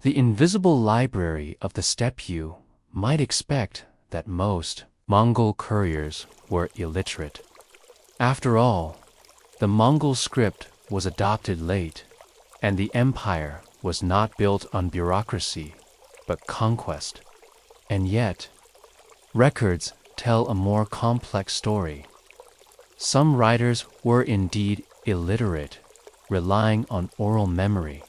The invisible library of the steppe might expect that most Mongol couriers were illiterate. After all, the Mongol script was adopted late, and the empire was not built on bureaucracy, but conquest. And yet, records tell a more complex story. Some writers were indeed illiterate, relying on oral memory.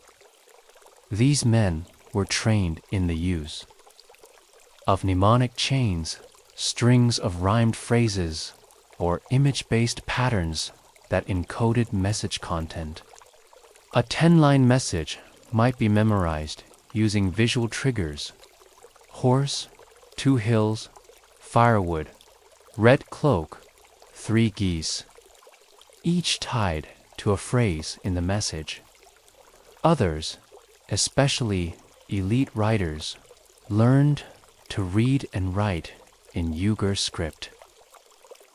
These men were trained in the use of mnemonic chains, strings of rhymed phrases, or image-based patterns that encoded message content. A 10-line message might be memorized using visual triggers: horse, 2 hills, firewood, red cloak, 3 geese, each tied to a phrase in the message. Others, especially elite writers, learned to read and write in Uyghur script,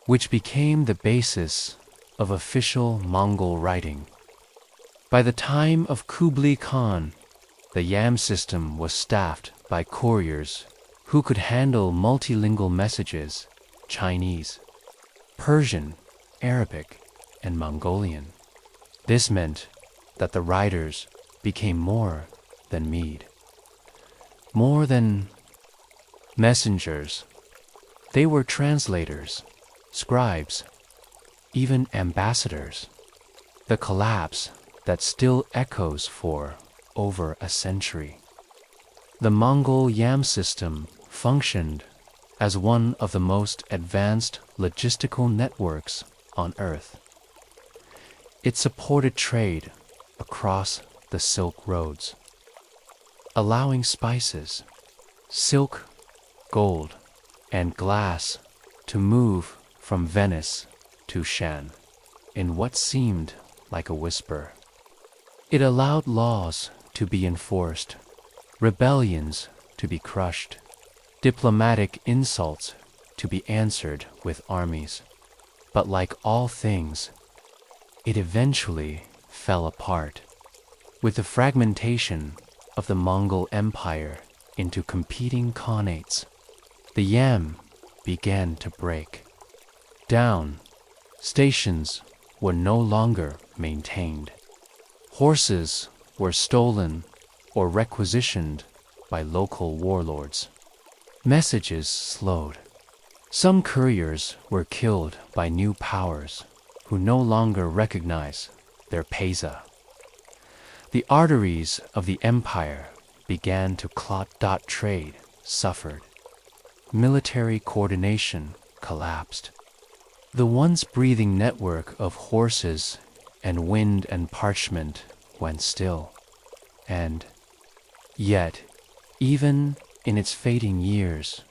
which became the basis of official Mongol writing. By the time of Kublai Khan, the yam system was staffed by couriers who could handle multilingual messages: Chinese, Persian, Arabic, and Mongolian. This meant that the writers became more than mead, more than messengers. They were translators, scribes, even ambassadors. The collapse that still echoes for over a century. The Mongol yam system functioned as one of the most advanced logistical networks on Earth. It supported trade across the Silk Roads, allowing spices, silk, gold, and glass to move from Venice to Shan in what seemed like a whisper. It allowed laws to be enforced, rebellions to be crushed, diplomatic insults to be answered with armies. But like all things, it eventually fell apart. With the fragmentation of the Mongol Empire into competing khanates, the yam began to break down. Stations were no longer maintained. Horses were stolen or requisitioned by local warlords. Messages slowed. Some couriers were killed by new powers who no longer recognize their pesa. The arteries of the empire began to clot. Trade suffered. Military coordination collapsed. The once breathing network of horses and wind and parchment went still. And yet, even in its fading years,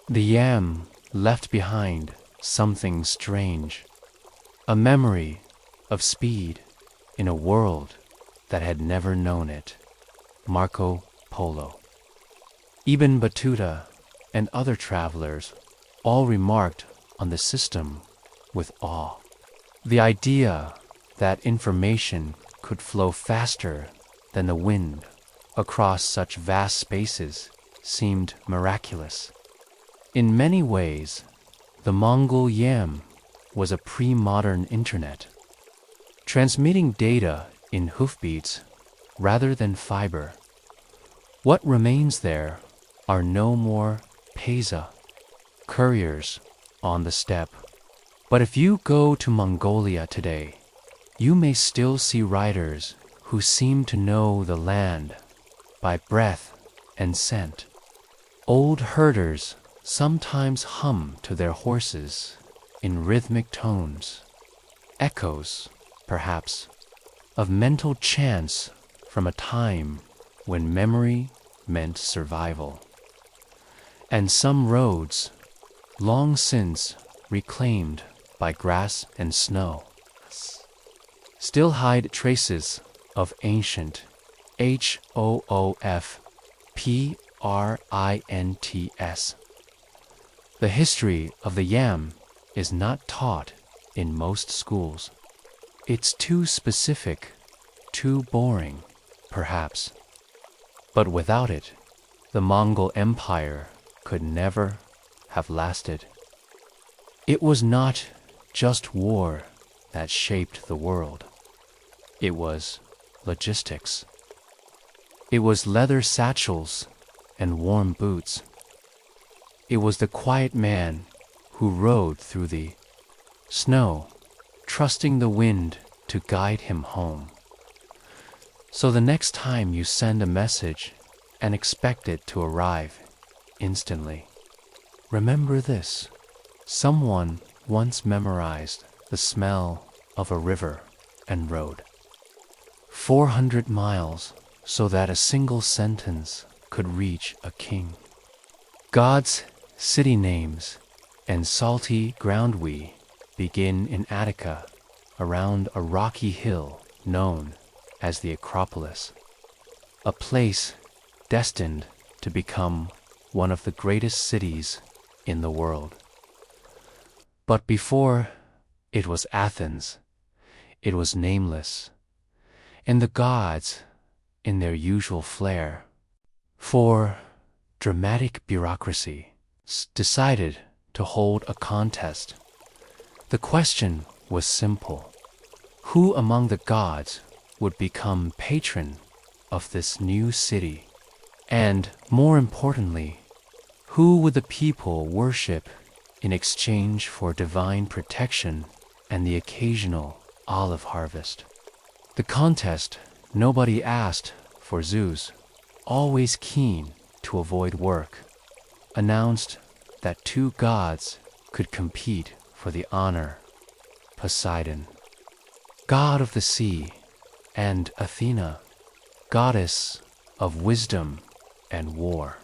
the yam left behind something strange, a memory of speed in a world that had never known it. Marco Polo. Ibn Battuta and other travelers all remarked on the system with awe. The idea that information could flow faster than the wind across such vast spaces seemed miraculous. In many ways, the Mongol yam was a pre-modern internet, transmitting data in hoofbeats rather than fiber. What remains there are no more pesa, couriers on the steppe. But if you go to Mongolia today, you may still see riders who seem to know the land by breath and scent. Old herders sometimes hum to their horses in rhythmic tones, echoes, perhaps, of mental chants from a time when memory meant survival. And some roads, long since reclaimed by grass and snow, still hide traces of ancient hoofprints. The history of the yam is not taught in most schools. It's too specific, too boring, perhaps. But without it, the Mongol Empire could never have lasted. It was not just war that shaped the world. It was logistics. It was leather satchels and warm boots. It was the quiet man who rode through the snow, trusting the wind to guide him home. So the next time you send a message and expect it to arrive instantly, remember this: someone once memorized the smell of a river and rode 400 miles so that a single sentence could reach a king. God's city names and salty ground we begin in Attica around a rocky hill known as the Acropolis, a place destined to become one of the greatest cities in the world. But before it was Athens, it was nameless, and the gods, in their usual flair for dramatic bureaucracy, decided to hold a contest. The question was simple: who among the gods would become patron of this new city? And more importantly, who would the people worship in exchange for divine protection and the occasional olive harvest? The contest, nobody asked for Zeus, always keen to avoid work, announced that two gods could compete for the honor: Poseidon, god of the sea, and Athena, goddess of wisdom and war.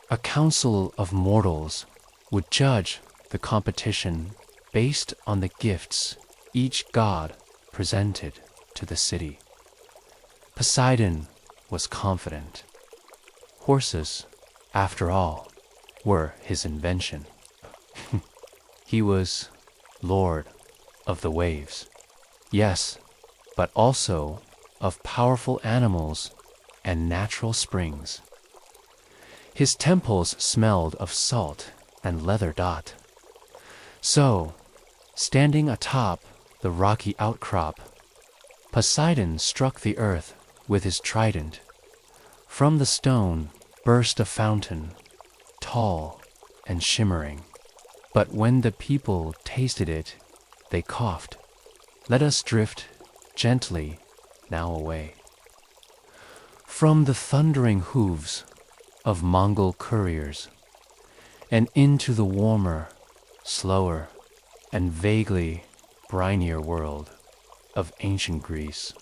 A council of mortals would judge the competition based on the gifts each god presented to the city. Poseidon was confident. Horses, after all, were his invention. He was lord of the waves, yes, but also of powerful animals and natural springs. His temples smelled of salt and leather dot. So, standing atop the rocky outcrop, Poseidon struck the earth with his trident. From the stone burst a fountain, tall and shimmering. But when the people tasted it, they coughed. Let us drift gently now away. From the thundering hooves of Mongol couriers, and into the warmer, slower, and vaguely brinier world of ancient Greece.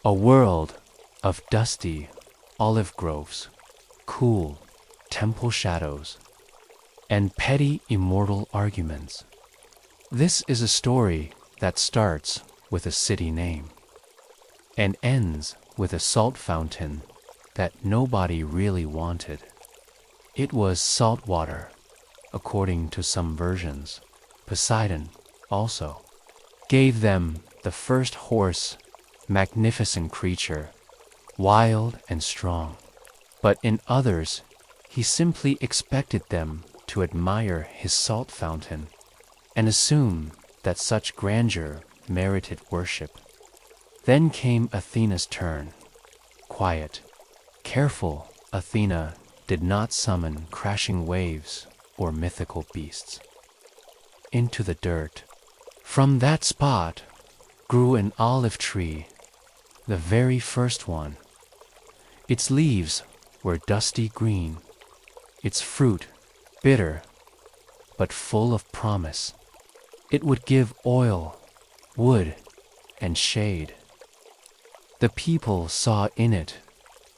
A world of dusty olive groves, cool temple shadows, and petty immortal arguments. This is a story that starts with a city name and ends with a salt fountain that nobody really wanted. It was salt water, according to some versions. Poseidon also gave them the first horse, magnificent creature, wild and strong. But in others, he simply expected them to admire his salt fountain and assume that such grandeur merited worship. Then came Athena's turn. Quiet, careful Athena did not summon crashing waves or mythical beasts. Into the dirt, from that spot, grew an olive tree, the very first one. Its leaves were dusty green, its fruit bitter, but full of promise. It would give oil, wood, and shade. The people saw in it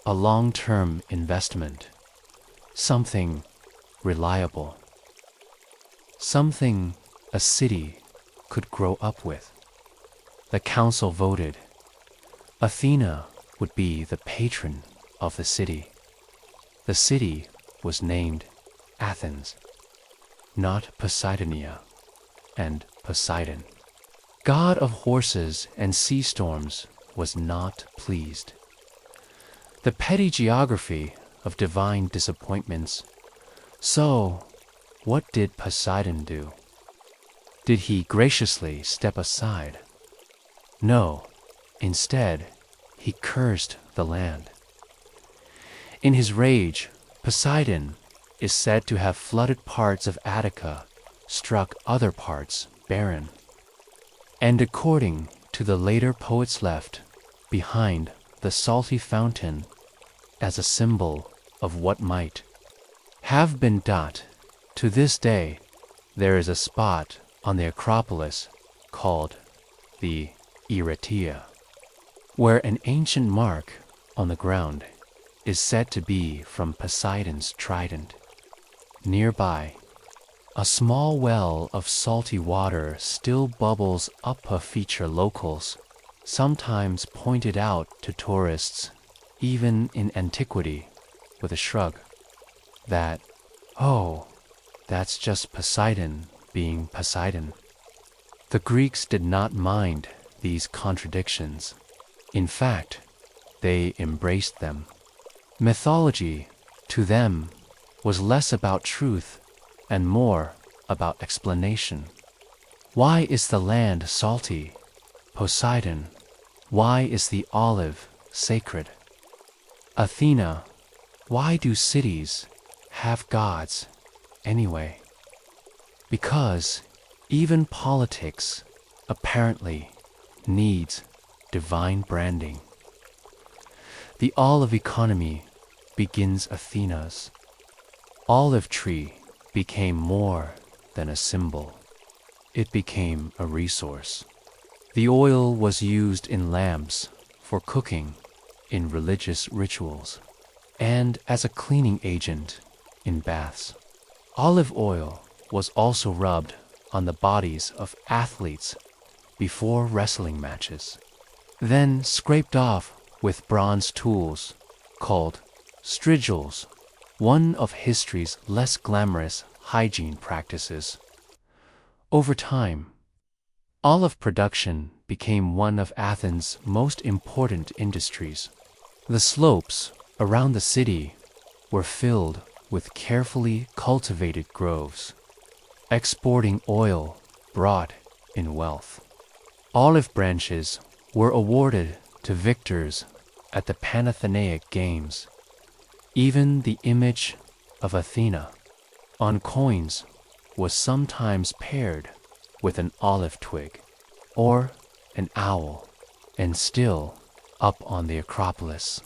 a long-term investment, something reliable, something a city could grow up with. The council voted Athena would be the patron of the city. The city was named Athens, not Poseidonia and Poseidon. God of horses and sea storms was not pleased. The petty geography of divine disappointments. So, what did Poseidon do? Did he graciously step aside? No, instead, he cursed the land. In his rage, Poseidon is said to have flooded parts of Attica, struck other parts barren. And according to the later poets left behind the salty fountain as a symbol of what might have been done, to this day there is a spot on the Acropolis called the Eretia, where an ancient mark on the ground is said to be from Poseidon's trident. Nearby, a small well of salty water still bubbles up, a feature locals sometimes pointed out to tourists, even in antiquity, with a shrug, that, oh, that's just Poseidon being Poseidon. The Greeks did not mind these contradictions. In fact, they embraced them. Mythology, to them, was less about truth and more about explanation. Why is the land salty? Poseidon. Why is the olive sacred? Athena. Why do cities have gods anyway? Because even politics apparently needs divine branding. The olive economy begins Athena's. Olive tree became more than a symbol. It became a resource. The oil was used in lamps, for cooking, in religious rituals, and as a cleaning agent in baths. Olive oil was also rubbed on the bodies of athletes before wrestling matches, then scraped off with bronze tools called strigils, one of history's less glamorous hygiene practices. Over time, olive production became one of Athens' most important industries. The slopes around the city were filled with carefully cultivated groves. Exporting oil brought in wealth. Olive branches were awarded to victors at the Panathenaic Games. Even the image of Athena on coins was sometimes paired with an olive twig or an owl, and still up on the Acropolis,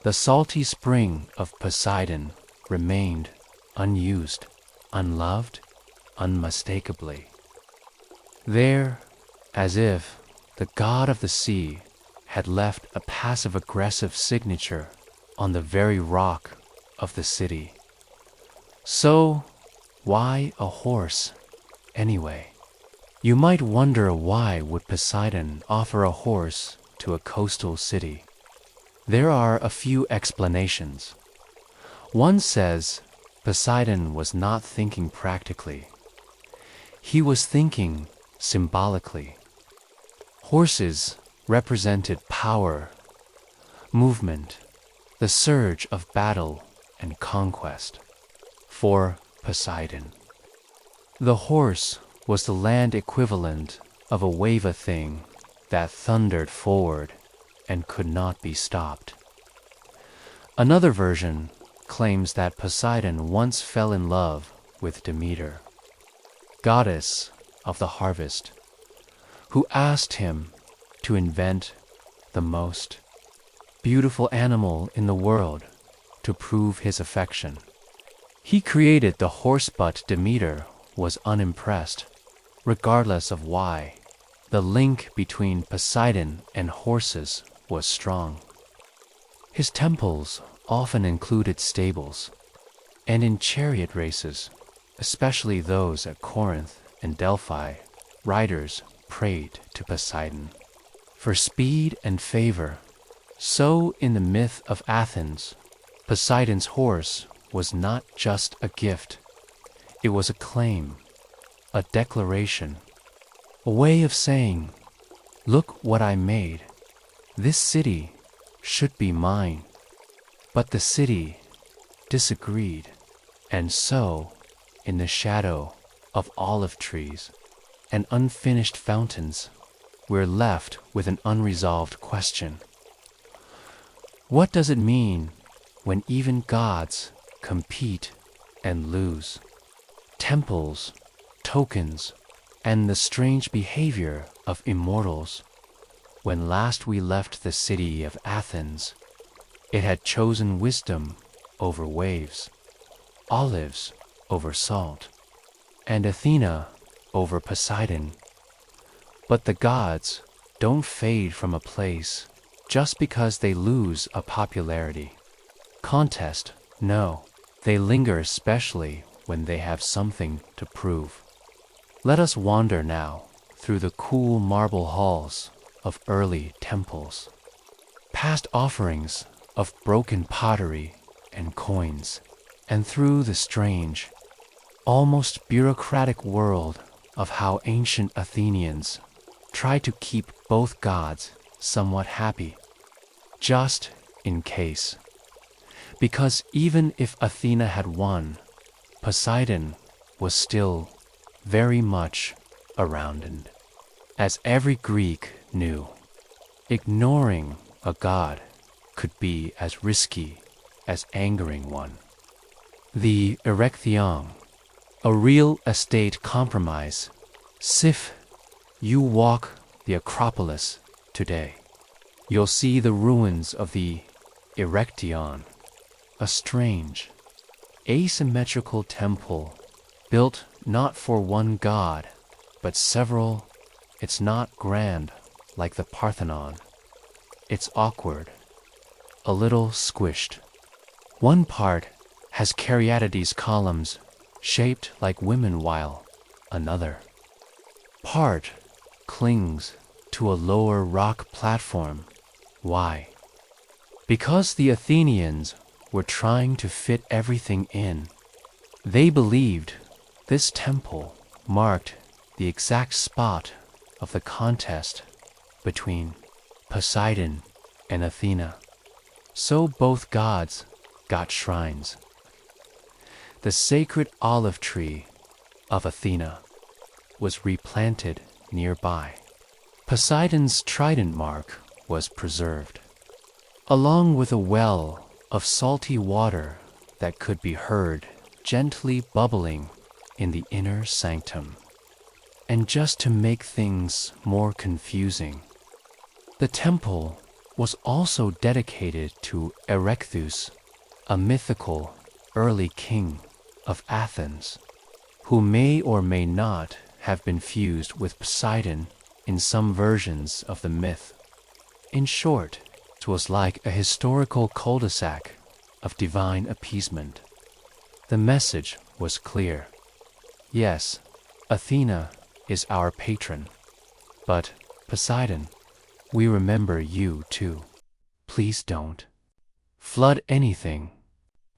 The salty spring of Poseidon remained unused, unloved, unmistakably. There, as if the god of the sea had left a passive-aggressive signature on the very rock of the city. So, why a horse, anyway? You might wonder, why would Poseidon offer a horse to a coastal city? There are a few explanations. One says Poseidon was not thinking practically. He was thinking symbolically. Horses represented power, movement, the surge of battle and conquest. For Poseidon, the horse was the land equivalent of a wave thing that thundered forward and could not be stopped. Another version claims that Poseidon once fell in love with Demeter, goddess of the harvest, who asked him to invent the most beautiful animal in the world to prove his affection. He created the horse, but Demeter was unimpressed. Regardless of why, the link between Poseidon and horses was strong. His temples often included stables, and in chariot races, especially those at Corinth and Delphi, riders prayed to Poseidon for speed and favor. So in the myth of Athens, Poseidon's horse was not just a gift, it was a claim, a declaration, a way of saying, "Look what I made. This city should be mine." But the city disagreed, and so, in the shadow of olive trees and unfinished fountains, we're left with an unresolved question. What does it mean when even gods compete and lose? Temples, tokens, and the strange behavior of immortals. When last we left the city of Athens, it had chosen wisdom over waves, olives over salt, and Athena over Poseidon. But the gods don't fade from a place just because they lose a popularity contest. No, they linger, especially when they have something to prove. Let us wander now through the cool marble halls of early temples, past offerings of broken pottery and coins, and through the strange, almost bureaucratic world of how ancient Athenians tried to keep both gods somewhat happy, just in case. Because even if Athena had won, Poseidon was still very much around, and as every Greek knew, ignoring a god could be as risky as angering one. The Erechtheion, a real estate compromise. If you walk the Acropolis today, you'll see the ruins of the Erechtheion, a strange, asymmetrical temple built not for one god, but several. It's not grand like the Parthenon. It's awkward, a little squished. One part has caryatides columns shaped like women, while another part clings to a lower rock platform. Why? Because the Athenians were trying to fit everything in. They believed this temple marked the exact spot of the contest between Poseidon and Athena. So both gods got shrines. The sacred olive tree of Athena was replanted nearby. Poseidon's trident mark was preserved, along with a well of salty water that could be heard gently bubbling in the inner sanctum. And just to make things more confusing, the temple was also dedicated to Erechthus, a mythical early king of Athens, who may or may not have been fused with Poseidon in some versions of the myth. In short, it was like a historical cul-de-sac of divine appeasement. The message was clear. Yes, Athena is our patron, but Poseidon, we remember you too. Please don't flood anything.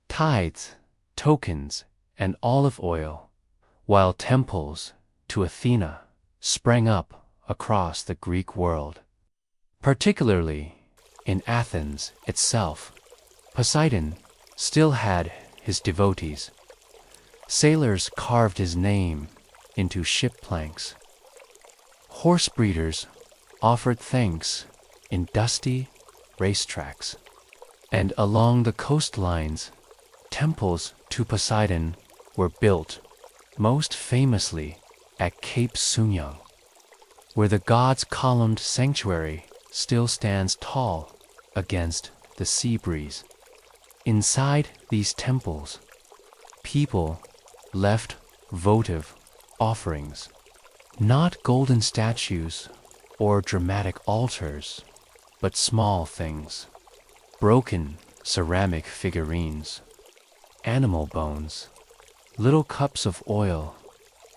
Tithes, tokens, and olive oil, while temples to Athena sprang up across the Greek world. Particularly in Athens itself, Poseidon still had his devotees. Sailors carved his name into ship planks. Horse breeders offered thanks in dusty racetracks. And along the coastlines, temples to Poseidon were built, most famously at Cape Sunyang, where the god's columned sanctuary still stands tall against the sea breeze. Inside these temples, people left votive offerings, not golden statues or dramatic altars, but small things. Broken ceramic figurines, animal bones, little cups of oil,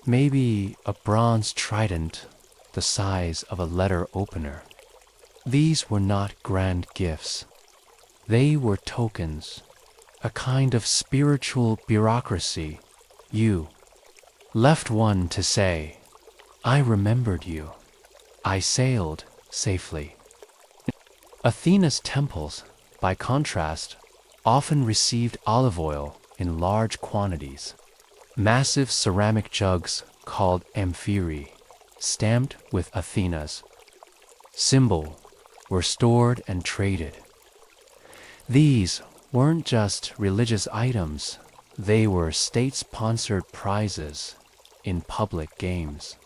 maybe a bronze trident the size of a letter opener. These were not grand gifts. They were tokens, a kind of spiritual bureaucracy. You left one to say, I remembered you. I sailed safely. Athena's temples, by contrast, often received olive oil in large quantities. Massive ceramic jugs called amphirae, stamped with Athena's symbol, were stored and traded. These weren't just religious items, they were state-sponsored prizes in public games.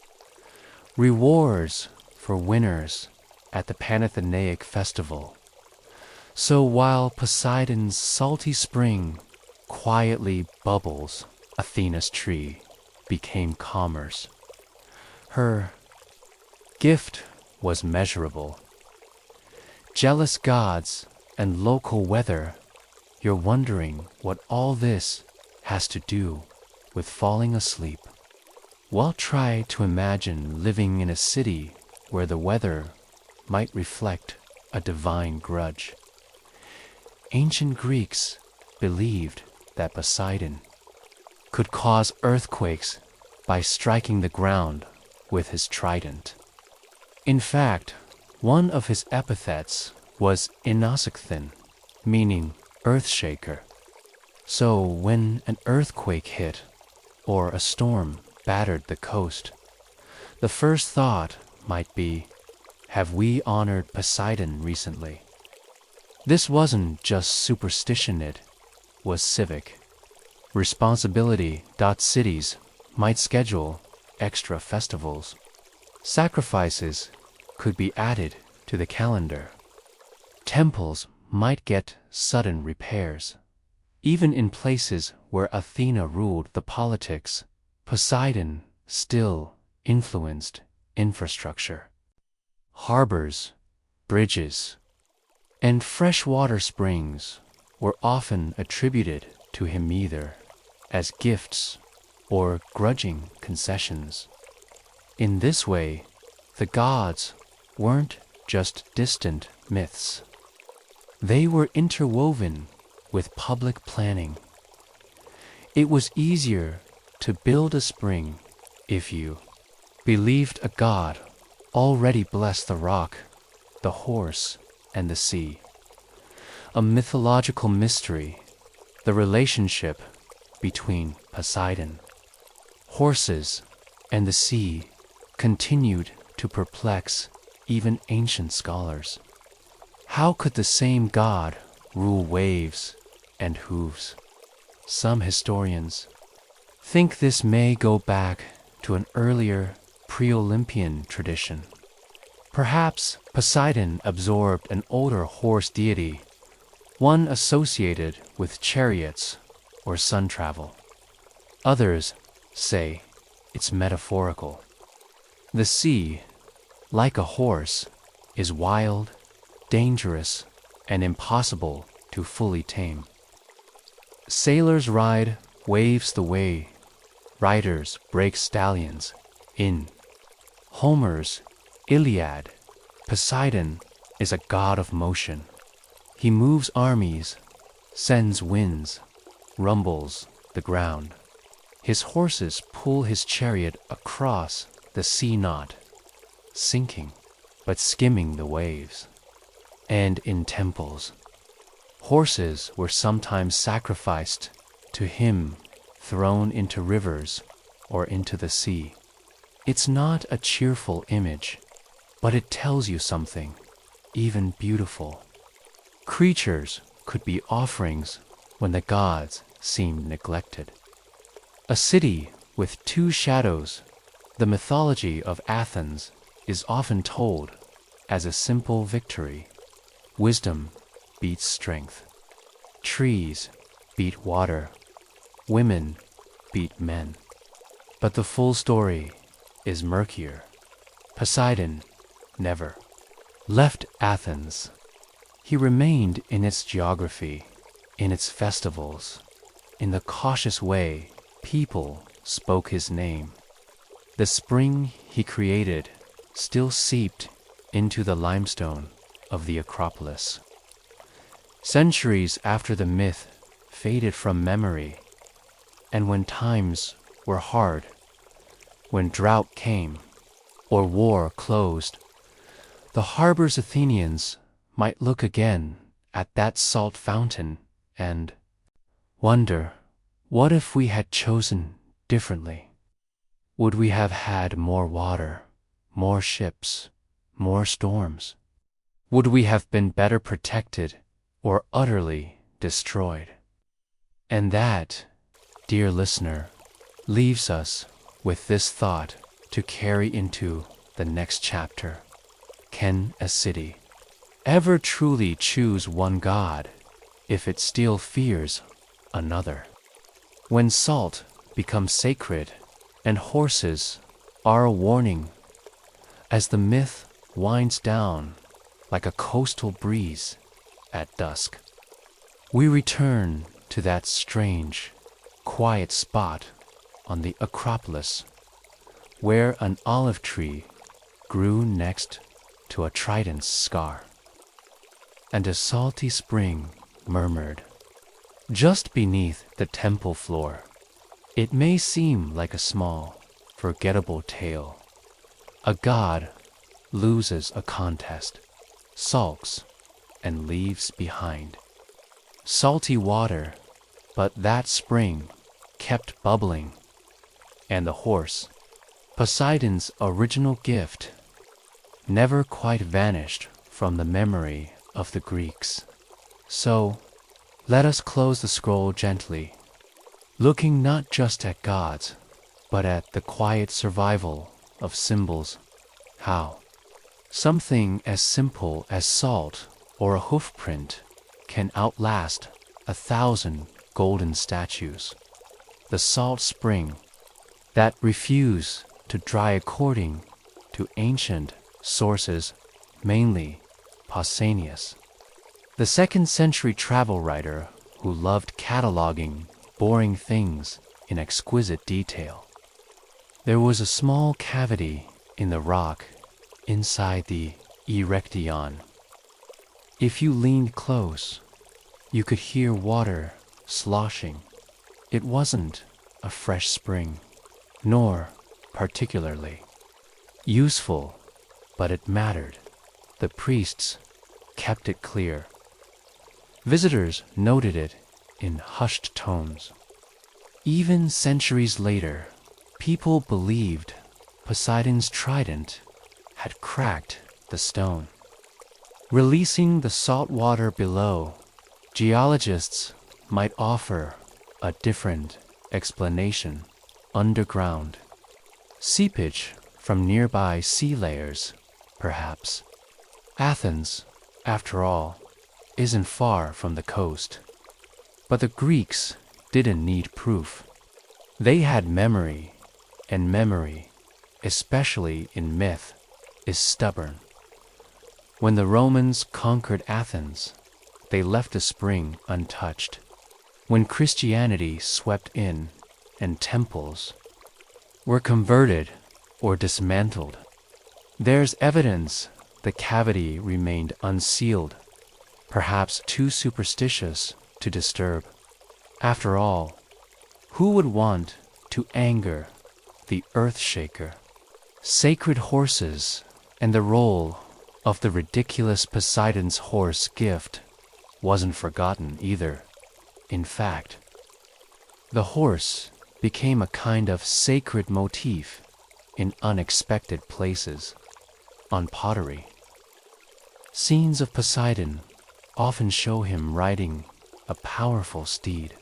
Rewards for winners at the Panathenaic festival. So while Poseidon's salty spring quietly bubbles, Athena's tree became commerce. Her gift was measurable. Jealous gods and local weather, you're wondering what all this has to do with falling asleep. Well, try to imagine living in a city where the weather might reflect a divine grudge. Ancient Greeks believed that Poseidon could cause earthquakes by striking the ground with his trident. In fact, one of his epithets was Inoxachthen, meaning earthshaker. So when an earthquake hit or a storm battered the coast, the first thought might be, have we honored Poseidon recently? This wasn't just superstition, it was civic responsibility. Cities might schedule extra festivals. Sacrifices could be added to the calendar. Temples might get sudden repairs. Even in places where Athena ruled the politics, Poseidon still influenced infrastructure. Harbors, bridges, and freshwater springs were often attributed to him either as gifts or grudging concessions. In this way, the gods weren't just distant myths. They were interwoven with public planning. It was easier to build a spring if you believed a god already blessed the rock, the horse, and the sea. A mythological mystery, the relationship between Poseidon, horses, and the sea continued to perplex even ancient scholars. How could the same god rule waves and hooves? Some historians think this may go back to an earlier pre-Olympian tradition. Perhaps Poseidon absorbed an older horse deity, one associated with chariots or sun travel. Others say it's metaphorical. The sea, like a horse, is wild, dangerous, and impossible to fully tame. Sailors ride waves the way, riders break stallions in. Homer's Iliad, Poseidon is a god of motion. He moves armies, sends winds, rumbles the ground. His horses pull his chariot across the sea, not sinking, but skimming the waves. And in temples, horses were sometimes sacrificed to him, thrown into rivers or into the sea. It's not a cheerful image, but it tells you something, even beautiful. Creatures could be offerings when the gods seemed neglected. A city with two shadows, the mythology of Athens is often told as a simple victory. Wisdom beats strength. Trees beat water. Women beat men. But the full story is murkier. Poseidon never left Athens. He remained in its geography, in its festivals, in the cautious way people spoke his name. The spring he created still seeped into the limestone of the Acropolis. Centuries after the myth faded from memory, and when times were hard, when drought came or war closed, the harbor's Athenians might look again at that salt fountain and wonder, what if we had chosen differently? Would we have had more water, more ships, more storms? Would we have been better protected or utterly destroyed? And that, dear listener, leaves us with this thought to carry into the next chapter. Can a city ever truly choose one God if it still fears another? When salt becomes sacred and horses are a warning, as the myth winds down like a coastal breeze at dusk, we return to that strange, quiet spot on the Acropolis where an olive tree grew next to a trident's scar, and a salty spring murmured just beneath the temple floor. It may seem like a small, forgettable tale. A god loses a contest, sulks, and leaves behind salty water, but that spring kept bubbling, and the horse, Poseidon's original gift, never quite vanished from the memory of the Greeks. So, let us close the scroll gently, looking not just at gods, but at the quiet survival of symbols. How something as simple as salt or a hoofprint can outlast 1,000 golden statues. The salt spring that refuse to dry according to ancient sources, mainly Pausanias, the 2nd century travel writer who loved cataloging boring things in exquisite detail. There was a small cavity in the rock inside the Erectyon. If you leaned close, you could hear water sloshing. It wasn't a fresh spring, nor particularly useful, but it mattered. The priests kept it clear. Visitors noted it in hushed tones. Even centuries later, people believed Poseidon's trident had cracked the stone. Releasing the salt water below, geologists might offer a different explanation. Underground seepage from nearby sea layers perhaps. Athens, after all, isn't far from the coast. But the Greeks didn't need proof. They had memory, and memory, especially in myth, is stubborn. When the Romans conquered Athens, they left the spring untouched. When Christianity swept in and temples were converted or dismantled, there's evidence the cavity remained unsealed, perhaps too superstitious to disturb. After all, who would want to anger the earth shaker? Sacred horses and the role of the ridiculous Poseidon's horse gift wasn't forgotten either. In fact, the horse became a kind of sacred motif in unexpected places, on pottery. Scenes of Poseidon often show him riding a powerful steed,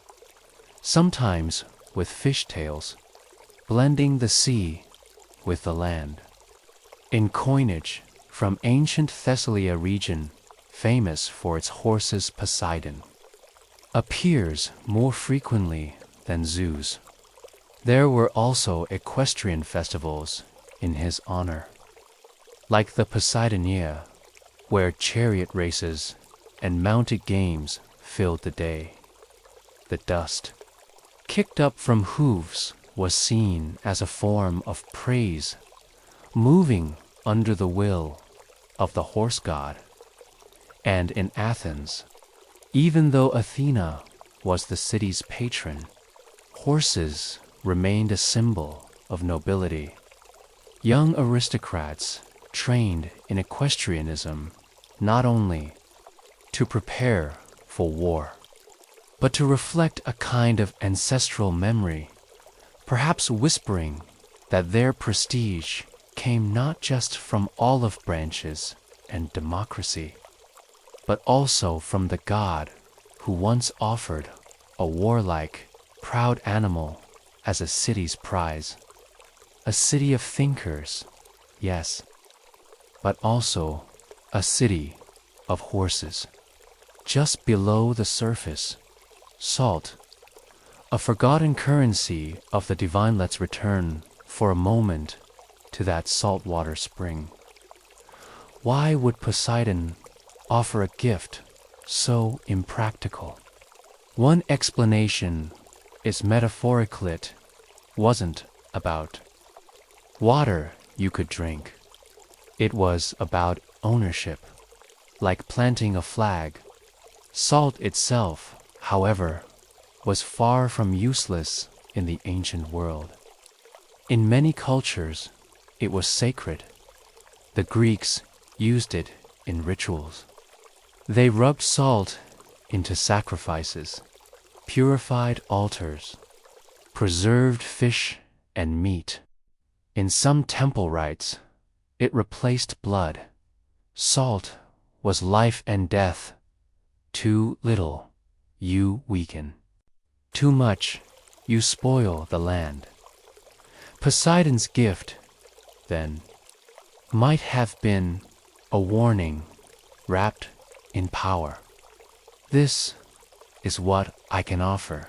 sometimes with fishtails, blending the sea with the land. In coinage from ancient Thessalia region, famous for its horses, Poseidon appears more frequently than zoos. There were also equestrian festivals in his honor, like the Poseidonia, where chariot races and mounted games filled the day. The dust kicked up from hooves was seen as a form of praise, moving under the will of the horse god. And in Athens, even though Athena was the city's patron, horses remained a symbol of nobility. Young aristocrats trained in equestrianism not only to prepare for war, but to reflect a kind of ancestral memory, perhaps whispering that their prestige came not just from olive branches and democracy, but also from the god who once offered a warlike, proud animal as a city's prize. A city of thinkers, yes, but also a city of horses. Just below the surface, salt, a forgotten currency of the divine. Let's return for a moment to that saltwater spring. Why would Poseidon offer a gift so impractical? One explanation is metaphorical. It wasn't about water you could drink. It was about ownership, like planting a flag. Salt itself, however, was far from useless in the ancient world. In many cultures, it was sacred. The Greeks used it in rituals. They rubbed salt into sacrifices, purified altars, preserved fish and meat. In some temple rites, it replaced blood. Salt was life and death. Too little, you weaken. Too much, you spoil the land. Poseidon's gift, then, might have been a warning wrapped in power. This is what I can offer.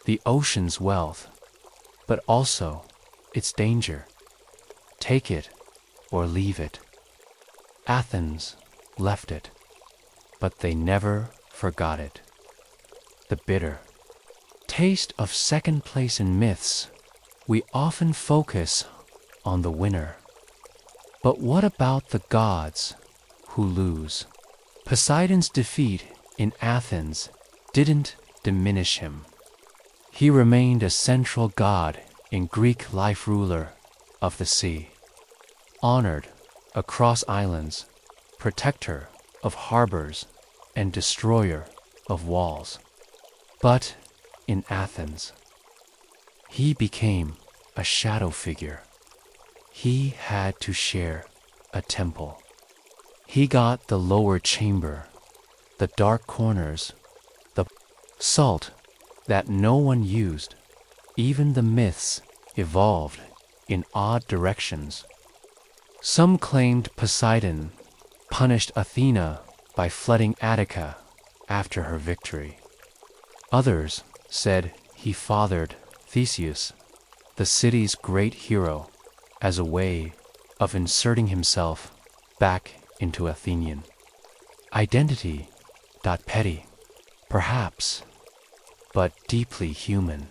The ocean's wealth, but also its danger. Take it or leave it. Athens left it, but they never forgot it. The bitter taste of second place in myths. We often focus on the winner. But what about the gods who lose? Poseidon's defeat in Athens didn't diminish him. He remained a central god in Greek life, ruler of the sea, honored across islands, protector of harbors, and destroyer of walls. But in Athens, he became a shadow figure. He had to share a temple. He got the lower chamber, the dark corners, the salt that no one used. Even the myths evolved in odd directions. Some claimed Poseidon punished Athena by flooding Attica after her victory. Others said he fathered Theseus, the city's great hero, as a way of inserting himself back into Athenian identity. Petty, perhaps, but deeply human.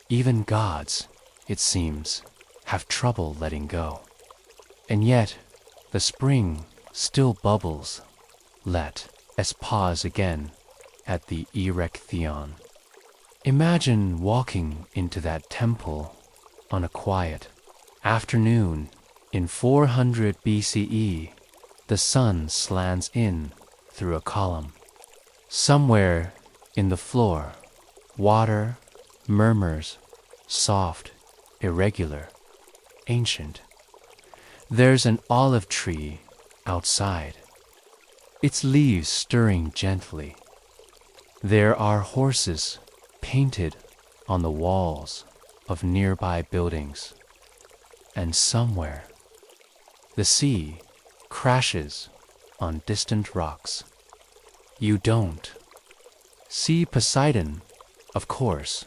Even gods, it seems, have trouble letting go. And yet, the spring still bubbles. Let us pause again at the Erechtheion. Imagine walking into that temple on a quiet afternoon in 400 BCE. The sun slants in through a column. Somewhere in the floor, water murmurs, soft, irregular, ancient. There's an olive tree outside, its leaves stirring gently. There are horses painted on the walls of nearby buildings. And somewhere, the sea crashes on distant rocks. You don't see Poseidon, of course,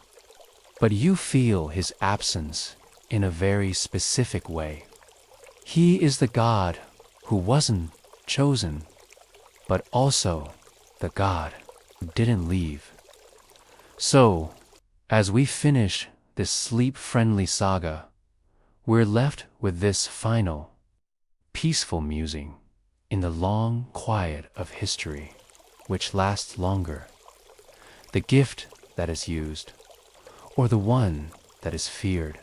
but you feel his absence in a very specific way. He is the god who wasn't chosen, but also the god who didn't leave. So, as we finish this sleep-friendly saga, we're left with this final, peaceful musing in the long quiet of history, which lasts longer. The gift that is used, or the one that is feared.